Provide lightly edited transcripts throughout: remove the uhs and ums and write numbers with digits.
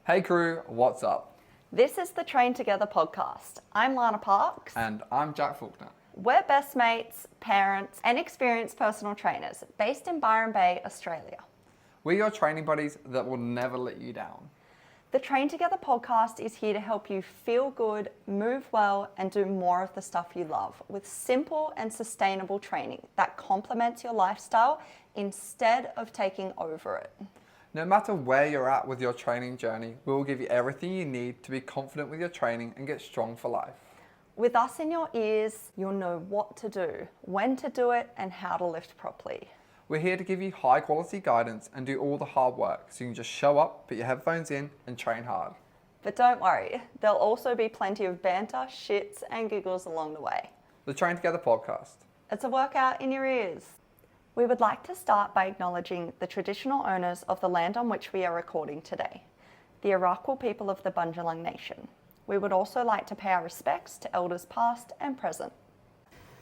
Hey crew, what's up? This is the Train Together podcast. I'm Lana Parks. And I'm Jack Faulkner. We're best mates, parents, and experienced personal trainers based in Byron Bay, Australia. We're your training buddies that will never let you down. The Train Together podcast is here to help you feel good, move well, and do more of the stuff you love with simple and sustainable training that complements your lifestyle instead of taking over it. No matter where you're at with your training journey, we will give you everything you need to be confident with your training and get strong for life. With us in your ears, you'll know what to do, when to do it, and how to lift properly. We're here to give you high quality guidance and do all the hard work so you can just show up, put your headphones in, and train hard. But don't worry, there'll also be plenty of banter, shits, and giggles along the way. The Train Together podcast. It's a workout in your ears. We would like to start by acknowledging the traditional owners of the land on which we are recording today, the Arakwal people of the Bundjalung Nation. We would also like to pay our respects to elders past and present.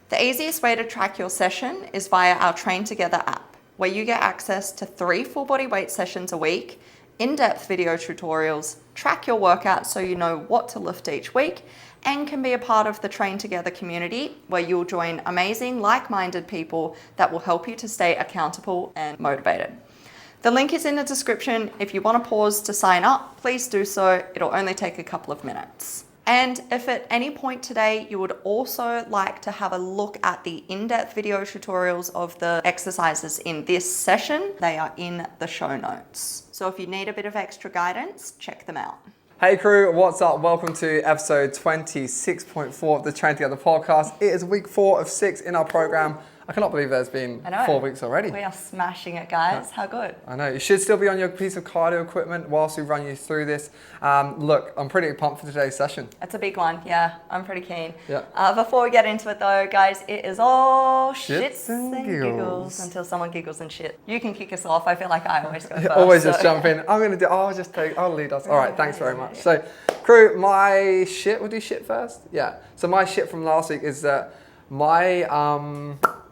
The easiest way to track your session is via our Train Together app, where you get access to 3 full body weight sessions a week, in-depth video tutorials, track your workouts so you know what to lift each week, and can be a part of the Train Together community where you'll join amazing like-minded people that will help you to stay accountable and motivated. The link is in the description. If you want to pause to sign up, please do so. It'll only take a couple of minutes. And if at any point today you would also like to have a look at the in-depth video tutorials of the exercises in this session, they are in the show notes. So if you need a bit of extra guidance, check them out. Hey crew, what's up? Welcome to episode 26.4 of the Train Together podcast. It is week 4 of 6 in our program. I cannot believe there's been 4 weeks already. We are smashing it, guys. How good. I know. You should still be on your piece of cardio equipment whilst we run you through this. Look, I'm pretty pumped for today's session. It's a big one. Yeah, I'm pretty keen. Yeah. Before we get into it though, guys, it is all Shits and giggles. until someone giggles and shit. You can kick us off. I feel like I always go first. Always just jump in. I'll lead us. All right, thanks very much. So, crew, my shit, we'll do shit first? Yeah. So my shit from last week is that my,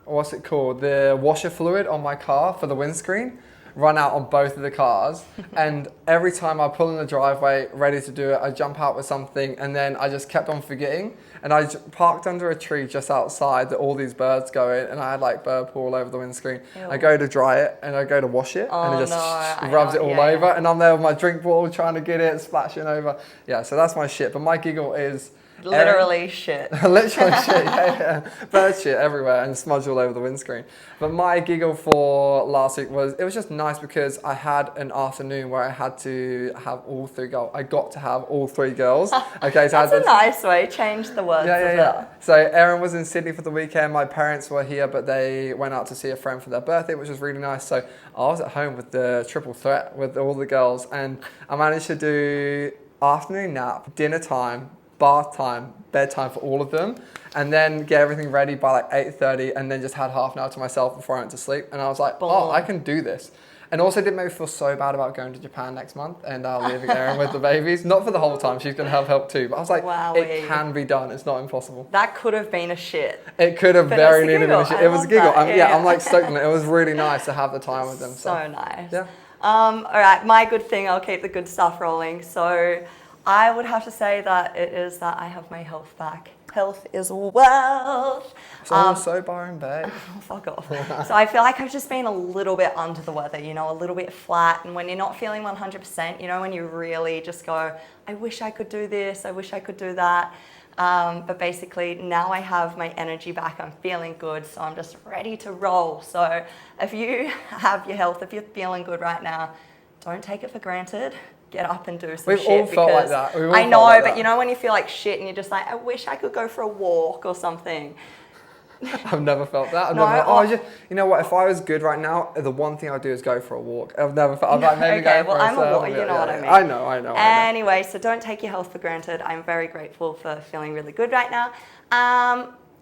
what's it called? The washer fluid on my car for the windscreen run out on both of the cars. And every time I pull in the driveway, ready to do it, I jump out with something and then I just kept on forgetting. And I parked under a tree just outside that all these birds go in and I had like bird poo all over the windscreen. Ew. I go to dry it and I go to wash it and it just rubs it all over. And I'm there with my drink bottle trying to get it, splashing over. Yeah, so that's my shit. But my giggle is... Literally shit. Literally shit, yeah. Bird shit everywhere and smudge all over the windscreen. But my giggle for last week was just nice because I had an afternoon where I had to have all 3 girls. I got to have all 3 girls. Okay, so that's a nice way. Change the words as well. So Erin was in Sydney for the weekend. My parents were here, but they went out to see a friend for their birthday, which was really nice. So I was at home with the triple threat with all the girls and I managed to do afternoon nap, dinner time, bath time, bedtime for all of them, and then get everything ready by like 8:30 and then just had half an hour to myself before I went to sleep. And I was like, oh, I can do this. And also didn't make me feel so bad about going to Japan next month and leaving Erin with the babies. Not for the whole time, she's going to have help too. But I was like, It can be done. It's not impossible. That could have been a shit. It could have very nearly been a shit. It was a giggle. I'm like stoked on it. It was really nice to have the time with them. So nice. Yeah. All right, my good thing, I'll keep the good stuff rolling. So I would have to say that it is that I have my health back. Health is wealth. So Byron Bay. Fuck off. So I feel like I've just been a little bit under the weather, a little bit flat. And when you're not feeling 100%, when you really just go, I wish I could do this, I wish I could do that. But basically now I have my energy back, I'm feeling good, so I'm just ready to roll. So if you have your health, if you're feeling good right now, don't take it for granted. Get up and do some shit. We've all felt like that. I know, but when you feel like shit and you're just like, I wish I could go for a walk or something. I've never felt that. If I was good right now, the one thing I'd do is go for a walk. I've never felt. I'm like, maybe okay, go for I'm a walk. You know what I mean. I know. Anyway, so don't take your health for granted. I'm very grateful for feeling really good right now.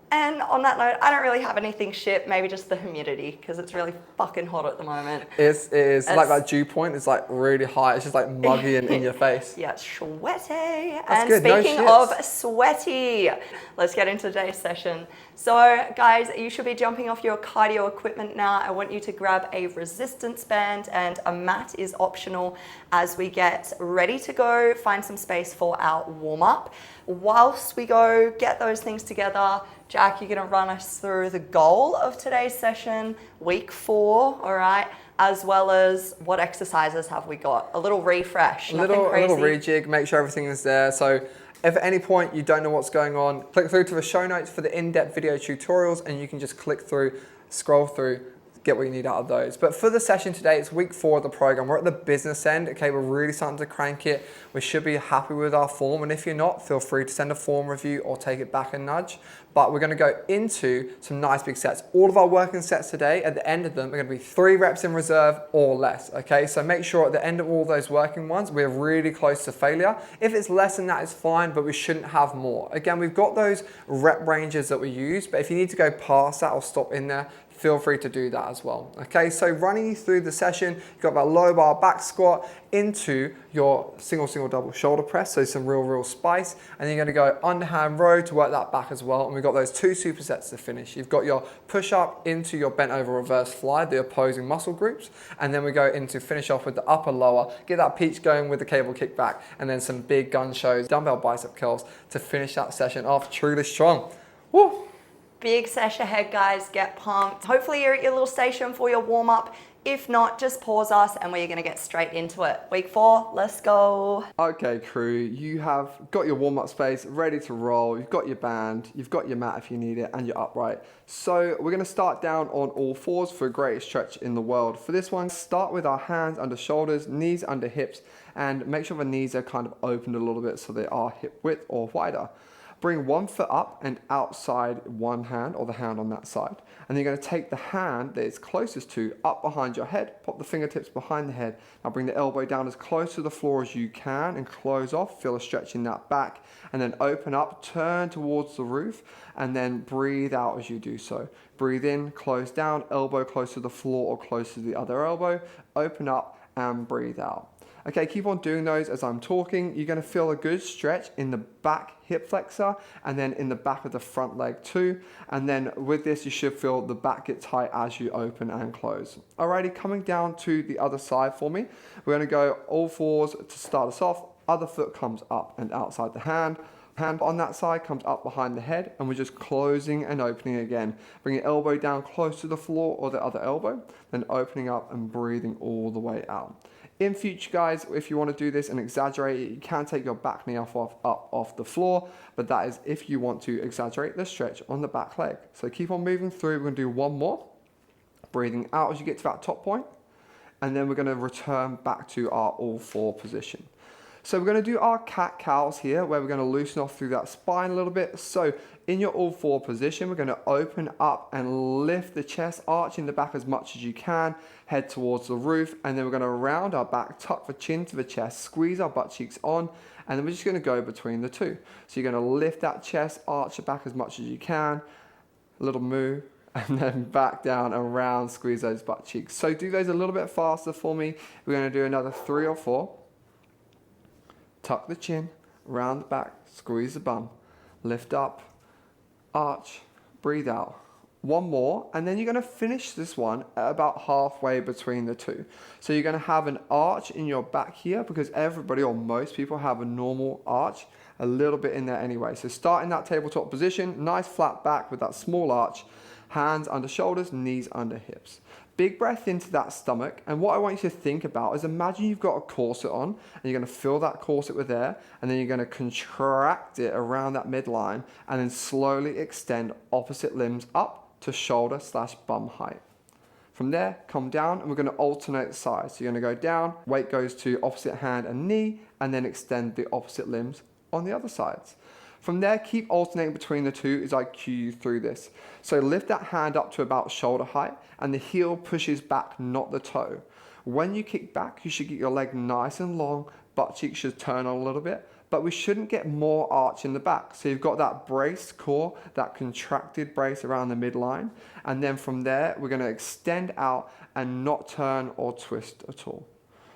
And on that note, I don't really have anything shit, maybe just the humidity, because it's really fucking hot at the moment. It is like that dew point is like really high. It's just like muggy and in your face. Yeah, it's sweaty. That's and good. No speaking shits. of sweaty, let's get into today's session. So guys, you should be jumping off your cardio equipment now. I want you to grab a resistance band, and a mat is optional as we get ready to go, find some space for our warm up. Whilst we go get those things together, Jack, you're going to run us through the goal of today's session, week 4, all right, as well as what exercises have we got. A little refresh, nothing crazy. A little rejig, make sure everything is there. So if at any point you don't know what's going on, click through to the show notes for the in-depth video tutorials, and you can just click through, scroll through, get what you need out of those. But for the session today, it's week 4 of the program. We're at the business end. Okay, we're really starting to crank it. We should be happy with our form. And if you're not, feel free to send a form review or take it back a nudge. But we're going to go into some nice big sets. All of our working sets today, at the end of them, are going to be 3 reps in reserve or less. Okay, so make sure at the end of all those working ones, we're really close to failure. If it's less than that, it's fine, but we shouldn't have more. Again, we've got those rep ranges that we use, but if you need to go past that or stop in there, feel free to do that as well. Okay, so running you through the session, you've got that low bar back squat into your single, double shoulder press, so some real spice, and then you're gonna go underhand row to work that back as well, and we've got those 2 supersets to finish. You've got your push up into your bent over reverse fly, the opposing muscle groups, and then we go into finish off with the upper lower, get that peach going with the cable kick back, and then some big gun shows, dumbbell bicep curls to finish that session off truly strong. Woo! Big sesh ahead, guys. Get pumped. Hopefully you're at your little station for your warm up. If not, just pause us and we're going to get straight into it. Week 4, let's go. Okay, crew, you have got your warm-up space ready to roll. You've got your band, you've got your mat if you need it, and your upright. So we're going to start down on all 4s for a greatest stretch in the world. For this one, start with our hands under shoulders, knees under hips, and make sure the knees are kind of opened a little bit so they are hip width or wider. Bring one foot up and outside one hand, or the hand on that side. And then you're going to take the hand that is closest to up behind your head, pop the fingertips behind the head. Now bring the elbow down as close to the floor as you can and close off. Feel a stretch in that back. And then open up, turn towards the roof, and then breathe out as you do so. Breathe in, close down, elbow close to the floor or close to the other elbow. Open up and breathe out. Okay, keep on doing those as I'm talking. You're going to feel a good stretch in the back hip flexor and then in the back of the front leg too. And then with this, you should feel the back get tight as you open and close. Alrighty, coming down to the other side for me. We're going to go all 4s to start us off. Other foot comes up and outside the hand. Hand on that side comes up behind the head, and we're just closing and opening again. Bring your elbow down close to the floor or the other elbow, then opening up and breathing all the way out. In future, guys, if you want to do this and exaggerate it, you can take your back knee up off the floor, but that is if you want to exaggerate the stretch on the back leg. So keep on moving through. We're going to do one more. Breathing out as you get to that top point, and then we're going to return back to our all 4 position. So we're going to do our cat-cows here, where we're going to loosen off through that spine a little bit. So in your all 4 position, we're going to open up and lift the chest, arch in the back as much as you can, head towards the roof, and then we're going to round our back, tuck the chin to the chest, squeeze our butt cheeks on, and then we're just going to go between the 2. So you're going to lift that chest, arch the back as much as you can, a little move, and then back down, around, squeeze those butt cheeks. So do those a little bit faster for me. We're going to do another 3 or 4. Tuck the chin, round the back, squeeze the bum, lift up, arch, breathe out. One more, and then you're going to finish this one at about halfway between the 2. So you're going to have an arch in your back here, because everybody or most people have a normal arch, a little bit in there anyway. So start in that tabletop position, nice flat back with that small arch, hands under shoulders, knees under hips. Big breath into that stomach, and what I want you to think about is imagine you've got a corset on, and you're going to fill that corset with air, and then you're going to contract it around that midline, and then slowly extend opposite limbs up to shoulder/bum height. From there, come down, and we're going to alternate sides. So you're going to go down, weight goes to opposite hand and knee, and then extend the opposite limbs on the other sides. From there, keep alternating between the 2 as I cue you through this. So lift that hand up to about shoulder height, and the heel pushes back, not the toe. When you kick back, you should get your leg nice and long, butt cheeks should turn on a little bit, but we shouldn't get more arch in the back. So you've got that braced core, that contracted brace around the midline, and then from there, we're gonna extend out and not turn or twist at all.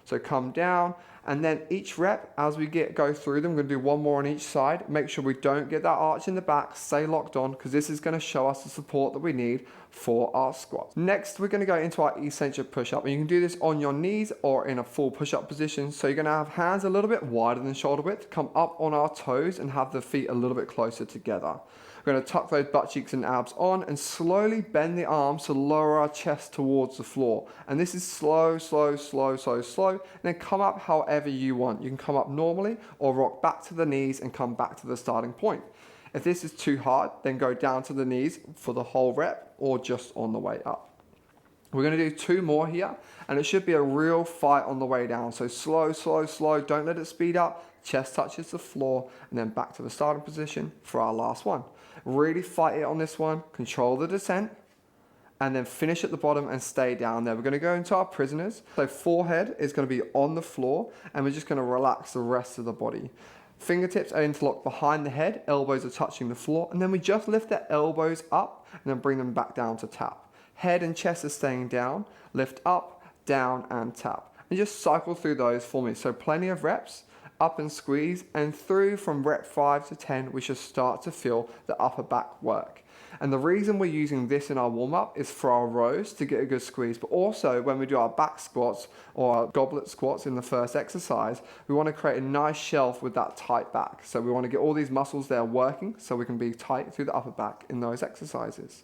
So come down, and then each rep, as we go through them, we're gonna do one more on each side. Make sure we don't get that arch in the back, stay locked on, because this is gonna show us the support that we need for our squats. Next, we're gonna go into our eccentric push-up, and you can do this on your knees or in a full push-up position. So you're gonna have hands a little bit wider than shoulder width, come up on our toes, and have the feet a little bit closer together. We're going to tuck those butt cheeks and abs on and slowly bend the arms to lower our chest towards the floor. And this is slow, slow, slow, slow, slow. And then come up however you want. You can come up normally or rock back to the knees and come back to the starting point. If this is too hard, then go down to the knees for the whole rep or just on the way up. We're going to do 2 more here, and it should be a real fight on the way down. So slow, slow, slow. Don't let it speed up. Chest touches the floor, and then back to the starting position for our last one. Really fight it on this one. Control the descent, and then finish at the bottom and stay down there. We're going to go into our prisoners. So forehead is going to be on the floor, and we're just going to relax the rest of the body. Fingertips are interlocked behind the head, elbows are touching the floor, and then we just lift the elbows up and then bring them back down to tap. Head and chest are staying down, lift up, down, and tap. And just cycle through those for me. So plenty of reps, up and squeeze, and through from rep 5 to 10, we should start to feel the upper back work. And the reason we're using this in our warm-up is for our rows to get a good squeeze, but also when we do our back squats or our goblet squats in the first exercise, we want to create a nice shelf with that tight back. So we want to get all these muscles there working so we can be tight through the upper back in those exercises.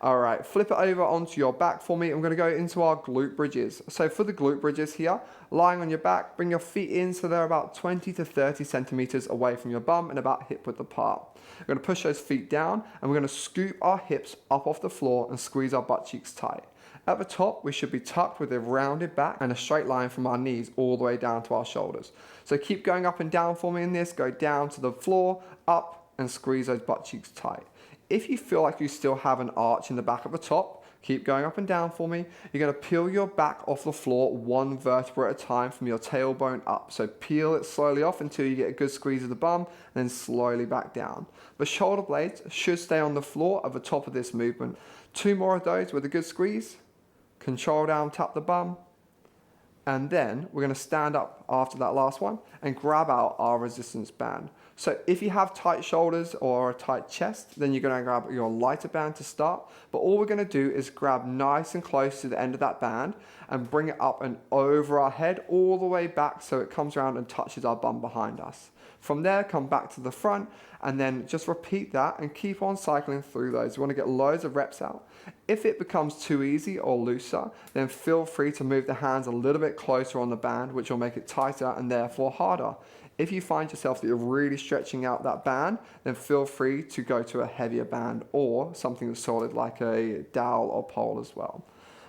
All right, flip it over onto your back for me. I'm going to go into our glute bridges. So for the glute bridges here, lying on your back, bring your feet in so they're about 20 to 30 centimeters away from your bum and about hip width apart. We're going to push those feet down, and we're going to scoop our hips up off the floor and squeeze our butt cheeks tight. At the top, we should be tucked with a rounded back and a straight line from our knees all the way down to our shoulders. So keep going up and down for me in this. Go down to the floor, up, and squeeze those butt cheeks tight. If you feel like you still have an arch in the back at the top, keep going up and down for me. You're going to peel your back off the floor 1 vertebra at a time from your tailbone up. So peel it slowly off until you get a good squeeze of the bum, and then slowly back down. The shoulder blades should stay on the floor at the top of this movement. 2 more of those with a good squeeze. Control down, tap the bum. And then we're going to stand up after that last one and grab out our resistance band. So if you have tight shoulders or a tight chest, then you're going to grab your lighter band to start. But all we're going to do is grab nice and close to the end of that band and bring it up and over our head all the way back so it comes around and touches our bum behind us. From there, come back to the front and then just repeat that and keep on cycling through those. You want to get loads of reps out. If it becomes too easy or looser, then feel free to move the hands a little bit closer on the band, which will make it tighter and therefore harder. If you find yourself that you're really stretching out that band, then feel free to go to a heavier band or something that's solid like a dowel or pole as well.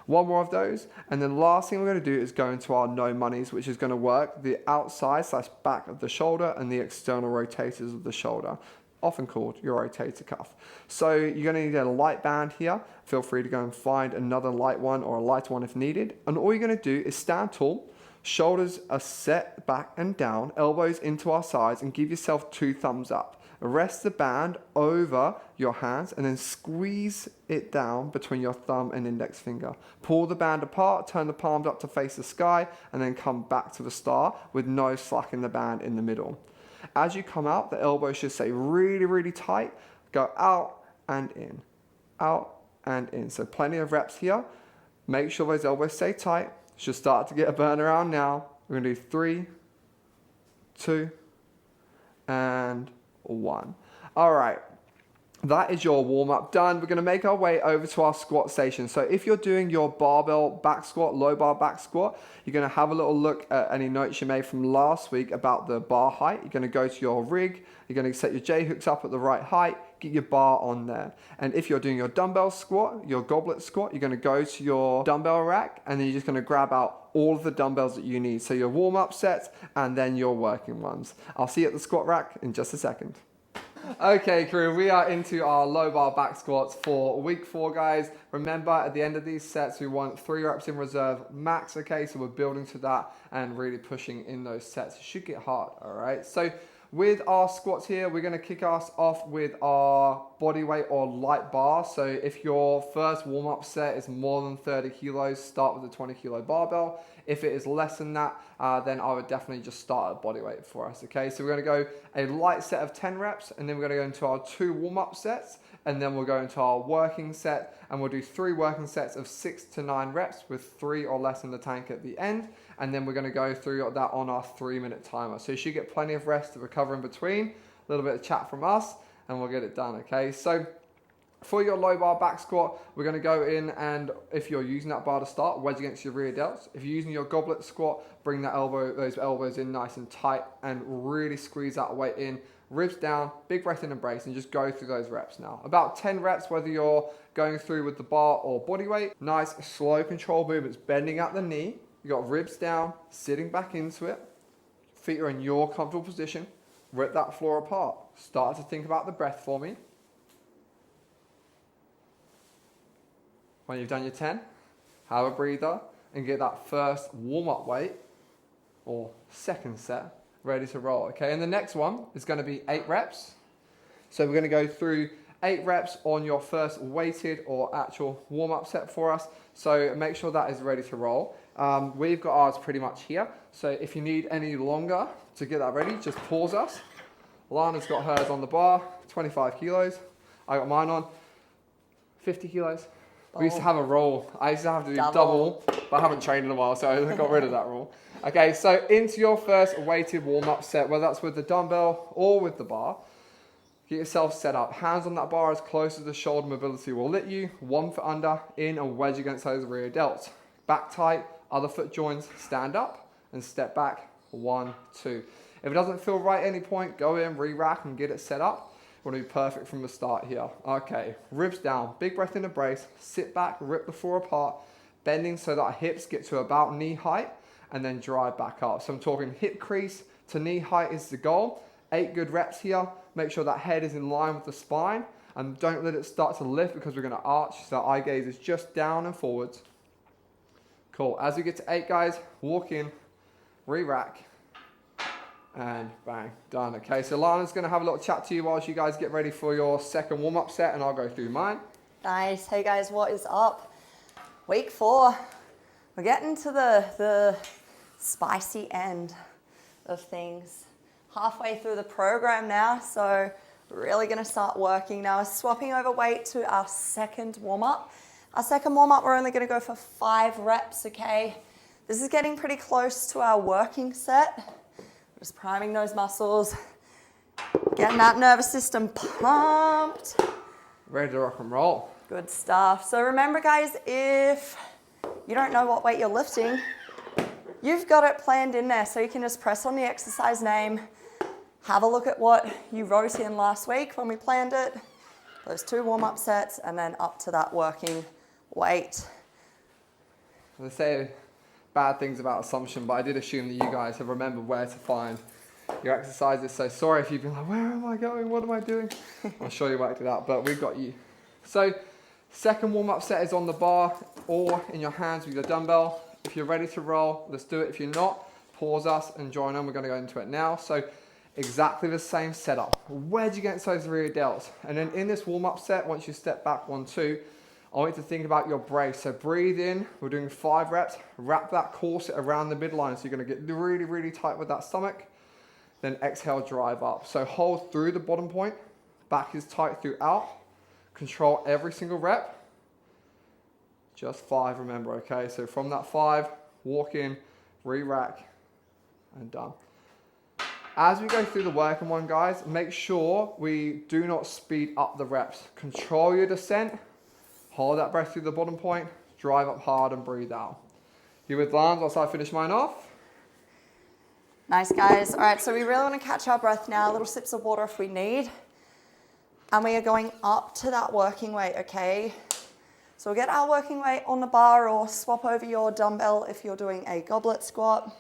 1 more of those, and then last thing we're going to do is go into our no monies, which is going to work the outside / back of the shoulder and the external rotators of the shoulder, often called your rotator cuff. So you're going to need a light band here. Feel free to go and find another light one or a lighter one if needed. And all you're going to do is stand tall, shoulders are set back and down, elbows into our sides, and give yourself 2 thumbs up. Rest the band over your hands and then squeeze it down between your thumb and index finger. Pull the band apart, turn the palms up to face the sky, and then come back to the star with no slack in the band in the middle. As you come out, the elbows should stay really, really tight. Go out and in, out and in. So plenty of reps here. Make sure those elbows stay tight. Should start to get a burn around now. We're going to do 3, 2, and 1. All right. That is your warm-up done. We're going to make our way over to our squat station. So if you're doing your barbell back squat, low bar back squat, you're going to have a little look at any notes you made from last week about the bar height. You're going to go to your rig. You're going to set your J-hooks up at the right height. Get your bar on there. And if you're doing your dumbbell squat, your goblet squat, you're going to go to your dumbbell rack, and then you're just going to grab out all of the dumbbells that you need. So your warm-up sets and then your working ones. I'll see you at the squat rack in just a second. Okay, crew, we are into our low bar back squats for week 4, guys. Remember, at the end of these sets, we want 3 reps in reserve max, okay? So we're building to that and really pushing in those sets. It should get hard, all right? So With our squats here, we're going to kick us off with our body weight or light bar. So if your first warm-up set is more than 30 kilos, start with a 20 kilo barbell. If it is less than that, then I would definitely just start at body weight for us, okay? So we're going to go a light set of 10 reps, and then we're going to go into our 2 warm-up sets, and then we'll go into our working set, and we'll do 3 working sets of 6 to 9 reps with 3 or less in the tank at the end, and then we're going to go through that on our 3-minute timer. So you should get plenty of rest to recover in between, a little bit of chat from us, and we'll get it done, okay? So for your low bar back squat, we're going to go in, and if you're using that bar to start, wedge against your rear delts. If you're using your goblet squat, bring those elbows in nice and tight and really squeeze that weight in. Ribs down, big breath in and brace, and just go through those reps now. About 10 reps, whether you're going through with the bar or body weight. Nice, slow control movements, bending at the knee. You got ribs down, sitting back into it. Feet are in your comfortable position. Rip that floor apart. Start to think about the breath for me. When you've done your 10, have a breather and get that first warm-up weight or second set ready to roll, okay? And the next one is going to be 8 reps. So we're going to go through 8 reps on your first weighted or actual warm-up set for us. So make sure that is ready to roll. We've got ours pretty much here. So if you need any longer to get that ready, just pause us. Lana's got hers on the bar, 25 kilos. I got mine on 50 kilos. We used to have a rule. I used to have to do double, but I haven't trained in a while, so I got rid of that rule. Okay, so into your first weighted warm-up set, whether that's with the dumbbell or with the bar, get yourself set up. Hands on that bar as close as the shoulder mobility will let you. 1 foot under, in and wedge against those rear delts. Back tight, other foot joins, stand up and step back. 1, 2. If it doesn't feel right at any point, go in, re-rack and get it set up. Want to be perfect from the start here. Okay, ribs down, big breath in the brace, sit back, rip the floor apart, bending so that our hips get to about knee height, and then drive back up. So I'm talking hip crease to knee height is the goal. 8 good reps here. Make sure that head is in line with the spine, and don't let it start to lift because we're going to arch, so eye gaze is just down and forwards. Cool, as we get to 8 guys, walk in, re-rack, and bang, done. Okay, so Lana's going to have a little chat to you whilst you guys get ready for your second warm-up set, and I'll go through mine. Nice. Hey guys, what is up? Week 4. We're getting to the spicy end of things. Halfway through the program now, so we're really going to start working now. We're swapping over weight to our second warm-up. Our second warm-up, we're only going to go for 5 reps, okay? This is getting pretty close to our working set. Just priming those muscles, getting that nervous system pumped. Ready to rock and roll. Good stuff. So remember guys, if you don't know what weight you're lifting, you've got it planned in there. So you can just press on the exercise name, have a look at what you wrote in last week when we planned it, those 2 warm-up sets, and then up to that working weight. They say bad things about assumption, but I did assume that you guys have remembered where to find your exercises. So sorry if you've been like, where am I going? What am I doing? I'm sure you worked it out, but we've got you. So second warm-up set is on the bar or in your hands with your dumbbell. If you're ready to roll, let's do it. If you're not, pause us and join on. We're going to go into it now. So exactly the same setup. Wedge against those rear delts. And then in this warm-up set, once you step back 1, 2, I want you to think about your brace. So breathe in, we're doing 5 reps, wrap that corset around the midline. So you're gonna get really, really tight with that stomach. Then exhale, drive up. So hold through the bottom point, back is tight throughout. Control every single rep. Just 5, remember, okay? So from that 5, walk in, re-rack, and done. As we go through the working one, guys, make sure we do not speed up the reps. Control your descent. Hold that breath through the bottom point, drive up hard and breathe out. You with Lance, whilst I finish mine off? Nice guys. All right, so we really want to catch our breath now, little sips of water if we need. And we are going up to that working weight, okay? So we'll get our working weight on the bar or swap over your dumbbell if you're doing a goblet squat.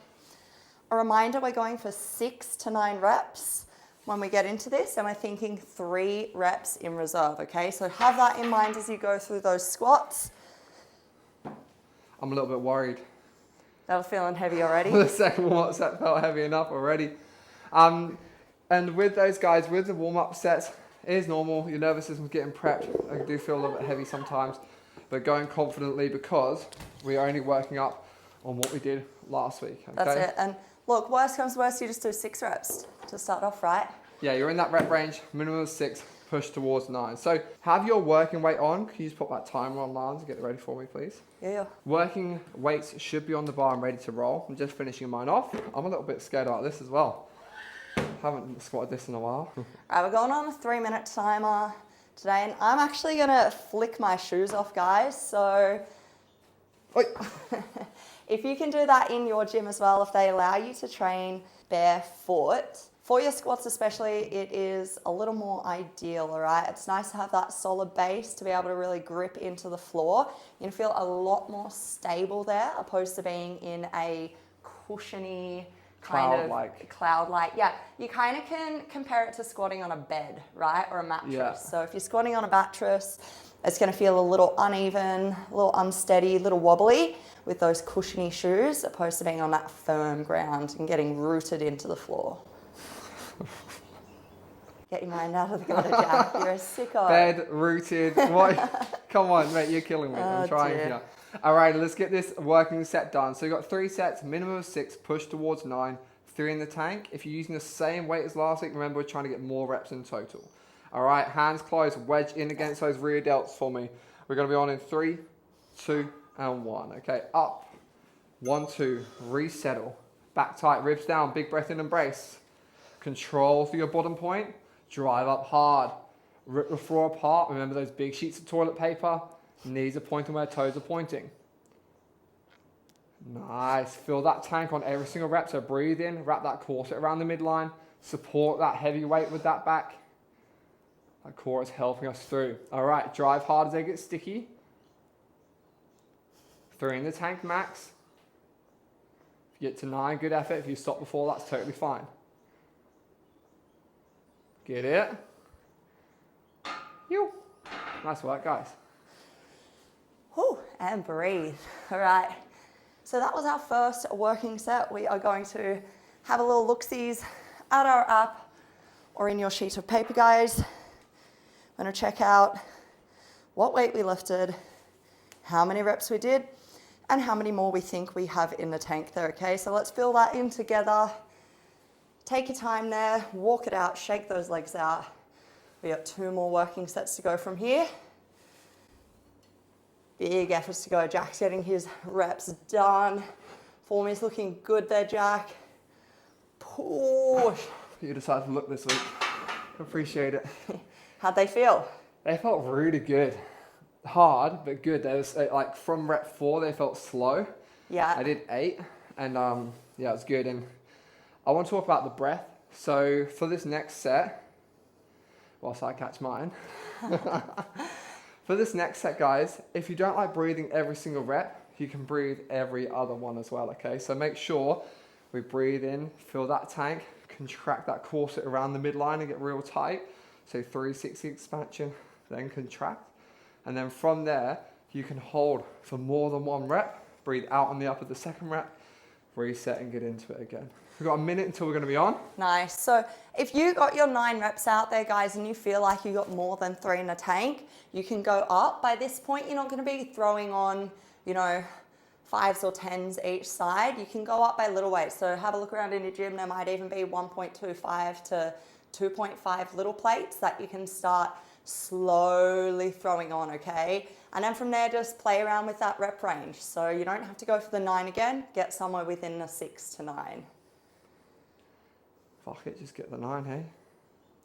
A reminder, we're going for 6 to 9 reps when we get into this, and we're thinking 3 reps in reserve, okay? So have that in mind as you go through those squats. I'm a little bit worried. That was feeling heavy already? The second warm-up set felt heavy enough already. And with those guys, with the warm-up sets, it is normal. Your nervous system's getting prepped. I do feel a little bit heavy sometimes, but going confidently because we are only working up on what we did last week. Okay? That's it. And look, worst comes to worst, you just do 6 reps to start off, right? Yeah, you're in that rep range, minimum of 6, push towards 9. So have your working weight on. Can you just put that timer on, Lana, to get it ready for me, please? Yeah. Working weights should be on the bar and ready to roll. I'm just finishing mine off. I'm a little bit scared about this as well. Haven't squatted this in a while. Right, we're going on a 3-minute timer today, and I'm actually gonna flick my shoes off, guys. So if you can do that in your gym as well, if they allow you to train barefoot, for your squats especially, it is a little more ideal, all right? It's nice to have that solid base to be able to really grip into the floor. You can feel a lot more stable there, opposed to being in a cushiony, cloud-like. Yeah, you kind of can compare it to squatting on a bed, right? Or a mattress. Yeah. So if you're squatting on a mattress, it's going to feel a little uneven, a little unsteady, a little wobbly with those cushiony shoes, opposed to being on that firm ground and getting rooted into the floor. Get your mind out of the gutter, Jack. You're a sicko. Bed, rooted. What? Come on, mate, you're killing me. I'm trying here. All right, let's get this working set done. So you've got 3 sets, minimum of 6, push towards 9, 3 in the tank. If you're using the same weight as last week, remember we're trying to get more reps in total. All right, hands closed, wedge in against those rear delts for me. We're going to be on in 3, 2, and 1. Okay, up, 1, 2, resettle. Back tight, ribs down, big breath in and brace. Control for your bottom point. Drive up hard. Rip the floor apart. Remember those big sheets of toilet paper? Knees are pointing where toes are pointing. Nice. Feel that tank on every single rep. So breathe in, wrap that corset around the midline. Support that heavy weight with that back. That core is helping us through. All right, drive hard as they get sticky. 3 in the tank max. If you get to 9, good effort. If you stop before, that's totally fine. Get it? You. Nice work, guys. Whew, and breathe. All right. So that was our first working set. We are going to have a little look-sees at our app or in your sheet of paper, guys. I'm going to check out what weight we lifted, how many reps we did, and how many more we think we have in the tank there, okay? So let's fill that in together. Take your time there, walk it out, shake those legs out. We got 2 more working sets to go from here. Big efforts to go. Jack's getting his reps done. Form is looking good there, Jack. Push. You decided to look this week. Appreciate it. How'd they feel? They felt really good. Hard, but good. They was like from rep 4, they felt slow. Yeah. I did 8, and yeah, it was good. And I want to talk about the breath. So for this next set, whilst I catch mine, for this next set, guys, if you don't like breathing every single rep, you can breathe every other one as well, okay? So make sure we breathe in, fill that tank, contract that corset around the midline and get real tight. So 360 expansion, then contract. And then from there, you can hold for more than 1 rep, breathe out on the up of the second rep, reset and get into it again. We've got a minute until we're going to be on. Nice. So if you got your 9 reps out there, guys, and you feel like you got more than 3 in the tank, you can go up. By this point, you're not going to be throwing on, 5s or 10s each side. You can go up by little weights. So have a look around in your gym. There might even be 1.25 to 2.5 little plates that you can start slowly throwing on, okay? And then from there, just play around with that rep range. So you don't have to go for the 9 again. Get somewhere within the 6 to 9. Fuck it, just get the 9, hey?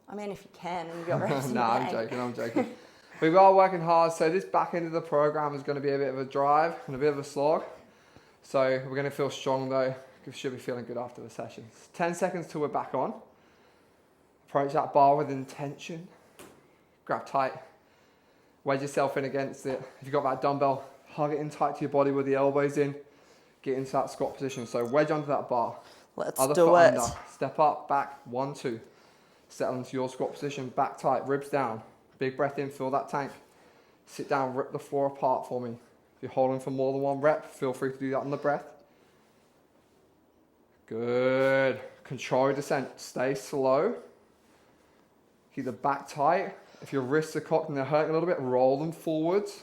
I mean, if you can and you've got reps in No, the I'm tank. joking. We are working hard, so this back end of the program is going to be a bit of a drive and a bit of a slog. So we're going to feel strong though. We should be feeling good after the sessions. 10 seconds till we're back on. Approach that bar with intention. Grab tight. Wedge yourself in against it. If you've got that dumbbell, hug it in tight to your body with the elbows in. Get into that squat position. So wedge onto that bar. Let's Other do foot it. under. Step up, back, 1, 2. Settle into your squat position, back tight, ribs down. Big breath in, fill that tank. Sit down, rip the floor apart for me. If you're holding for more than 1 rep, feel free to do that on the breath. Good. Control your descent. Stay slow. Keep the back tight. If your wrists are cocked and they're hurting a little bit, roll them forwards.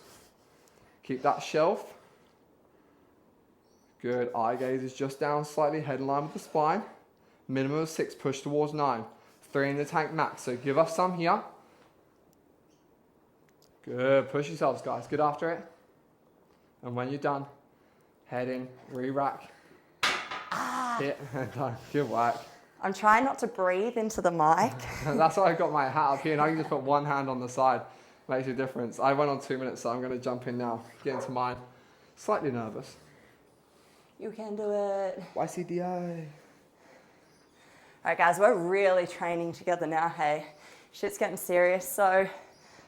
Keep that shelf. Good. Eye gaze is just down slightly, head in line with the spine. Minimum of 6, push towards 9. 3 in the tank max. So give us some here. Good. Push yourselves, guys. Good after it. And when you're done, head in, re-rack. Hit and done. Good work. I'm trying not to breathe into the mic. That's why I've got my hat up here and I can just put one hand on the side. Makes a difference. I went on 2 minutes, so I'm going to jump in now. Get into mine. Slightly nervous. You can do it. YCDI. All right, guys, we're really training together now, hey? Shit's getting serious. So,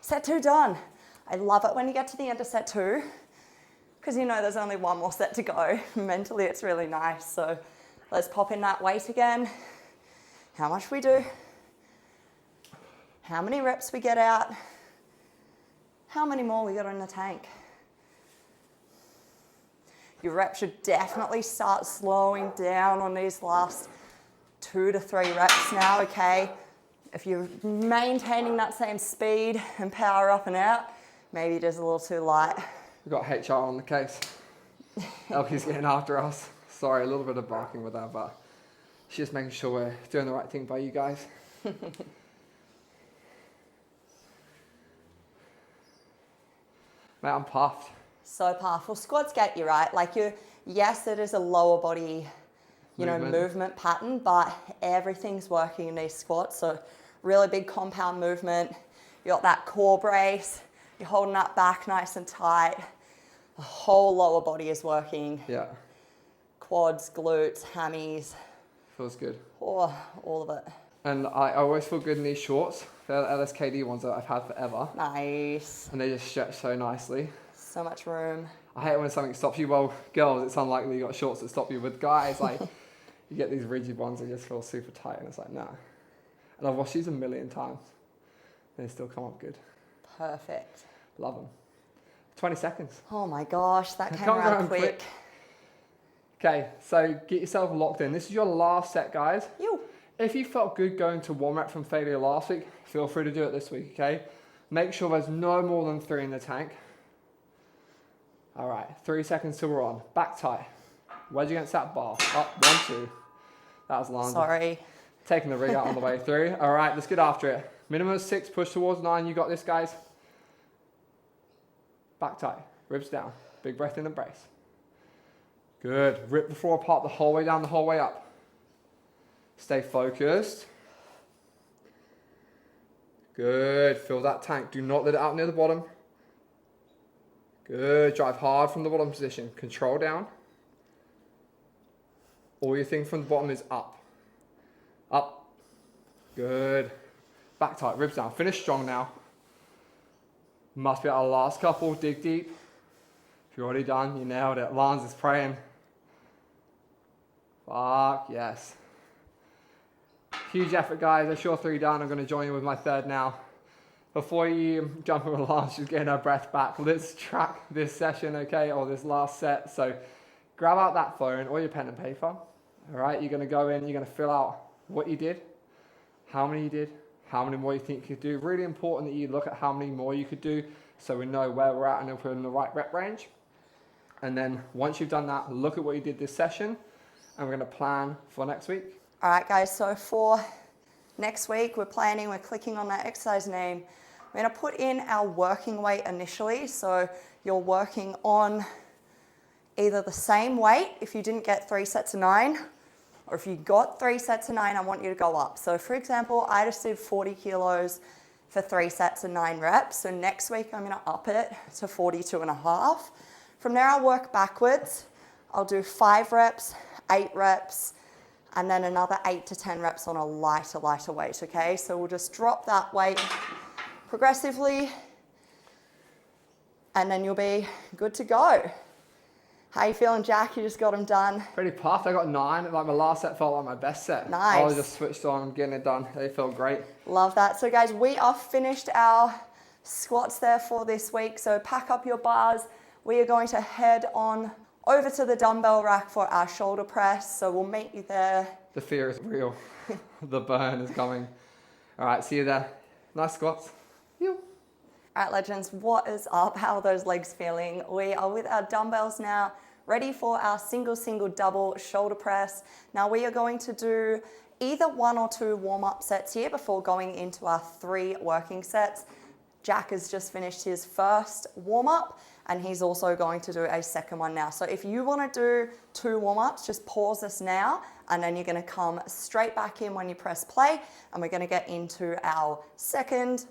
set 2 done. I love it when you get to the end of set 2, because you know there's only one more set to go. Mentally, it's really nice. So, let's pop in that weight again. How much we do, how many reps we get out, how many more we got in the tank. Your reps should definitely start slowing down on these last 2 to 3 reps now, okay? If you're maintaining that same speed and power up and out, maybe it is a little too light. We've got HR on the case. Elkie's getting after us. Sorry, a little bit of barking with that, but she's just making sure we're doing the right thing by you guys. Mate, I'm puffed. So powerful. Squats get you right. Like yes, it is a lower body, movement pattern, but everything's working in these squats. So really big compound movement. You got that core brace. You're holding that back nice and tight. The whole lower body is working. Yeah. Quads, glutes, hammies. Feels good. Oh, all of it. And I always feel good in these shorts. They're the LSKD ones that I've had forever. Nice. And they just stretch so nicely. So much room. I hate when something stops you. Well, girls, it's unlikely you got shorts that stop you. With guys, like, you get these rigid ones that just feel super tight, and it's like, nah. And I've washed these a million times. They still come up good. Perfect. Love them. 20 seconds. Oh my gosh, that came around quick. Okay, so get yourself locked in. This is your last set, guys. Ew. If you felt good going to 1 rep from failure last week, feel free to do it this week, okay? Make sure there's no more than 3 in the tank. All right, 3 seconds till we're on. Back tight. Wedge against that bar. Up, 1, 2. That was Lana. Sorry. Taking the rig out on the way through. All right, let's get after it. Minimum of 6, push towards 9. You got this, guys. Back tight, ribs down. Big breath in and brace. Good. Rip the floor apart the whole way down, the whole way up. Stay focused. Good. Fill that tank. Do not let it out near the bottom. Good. Drive hard from the bottom position. Control down. All you think from the bottom is up. Up. Good. Back tight. Ribs down. Finish strong now. Must be our last couple. Dig deep. If you're already done, you nailed it. Lance is praying. Fuck yes. Huge effort, guys. That's your 3 done. I'm going to join you with my 3rd now. Before you jump in with Lance, she's getting her breath back. Let's track this session, okay, or this last set. So grab out that phone or your pen and paper. All right, you're going to go in. You're going to fill out what you did, how many you did, how many more you think you could do. Really important that you look at how many more you could do so we know where we're at and if we're in the right rep range. And then once you've done that, look at what you did this session and we're going to plan for next week. All right, guys, so for next week, we're clicking on that exercise name. We're going to put in our working weight initially. So you're working on either the same weight if you didn't get 3 sets of 9, or if you got 3 sets of 9, I want you to go up. So for example, I just did 40 kilos for 3 sets of 9 reps. So next week, I'm going to up it to 42.5. From there, I'll work backwards. I'll do 5 reps, 8 reps, and then another 8 to 10 reps on a lighter weight, okay? So we'll just drop that weight progressively, and then you'll be good to go. How you feeling, Jack? You just got them done. Pretty puffed. I got 9. Like my last set felt like my best set. Nice. I was just switched on, getting it done. They felt great. Love that. So guys, we are finished our squats there for this week. So pack up your bars. We are going to head on over to the dumbbell rack for our shoulder press. So we'll meet you there. The fear is real. The burn is coming. All right, see you there. Nice squats. Yo. All right, legends, what is up? How are those legs feeling? We are with our dumbbells now, ready for our single, double shoulder press. Now we are going to do either 1 or 2 warm-up sets here before going into our 3 working sets. Jack has just finished his first warm-up and he's also going to do a second one now. So if you want to do 2 warm-ups, just pause this now and then you're going to come straight back in when you press play and we're going to get into our second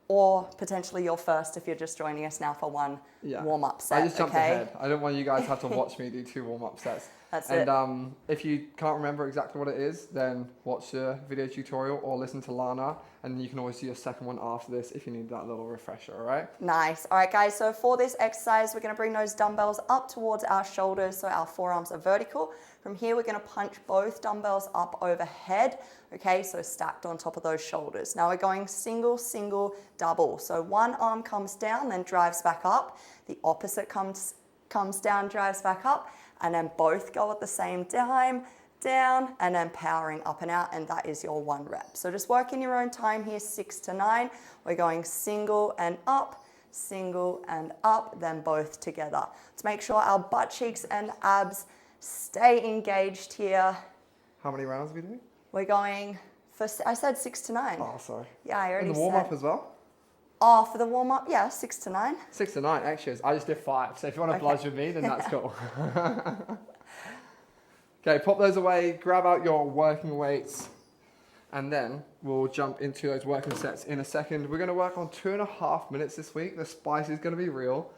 or potentially your first if you're just joining us now for 1 warm-up set. I just jumped ahead. I don't want you guys to have to watch me do 2 warm-up sets. That's it. And if you can't remember exactly what it is, then watch the video tutorial or listen to Lana, and you can always do your second one after this if you need that little refresher, all right? Nice. All right, guys, so for this exercise, we're going to bring those dumbbells up towards our shoulders so our forearms are vertical. From here, we're going to punch both dumbbells up overhead, okay, so stacked on top of those shoulders. Now we're going single, double. So one arm comes down, then drives back up. The opposite comes down, drives back up, and then both go at the same time, down, and then powering up and out, and that is your 1 rep. So just work in your own time here, 6 to 9. We're going single and up, then both together. Let's make sure our butt cheeks and abs stay engaged here. How many rounds are we doing? We're going for, I said 6 to 9. Oh, sorry. Yeah, I already said. said. And the warm-up as well? Oh, for the warm-up, yeah, 6 to 9. 6 to 9, actually. I just did 5. So if you want to bludge with me, then that's cool. Okay, pop those away, grab out your working weights, and then we'll jump into those working sets in a second. We're going to work on 2.5 minutes this week. The spice is going to be real.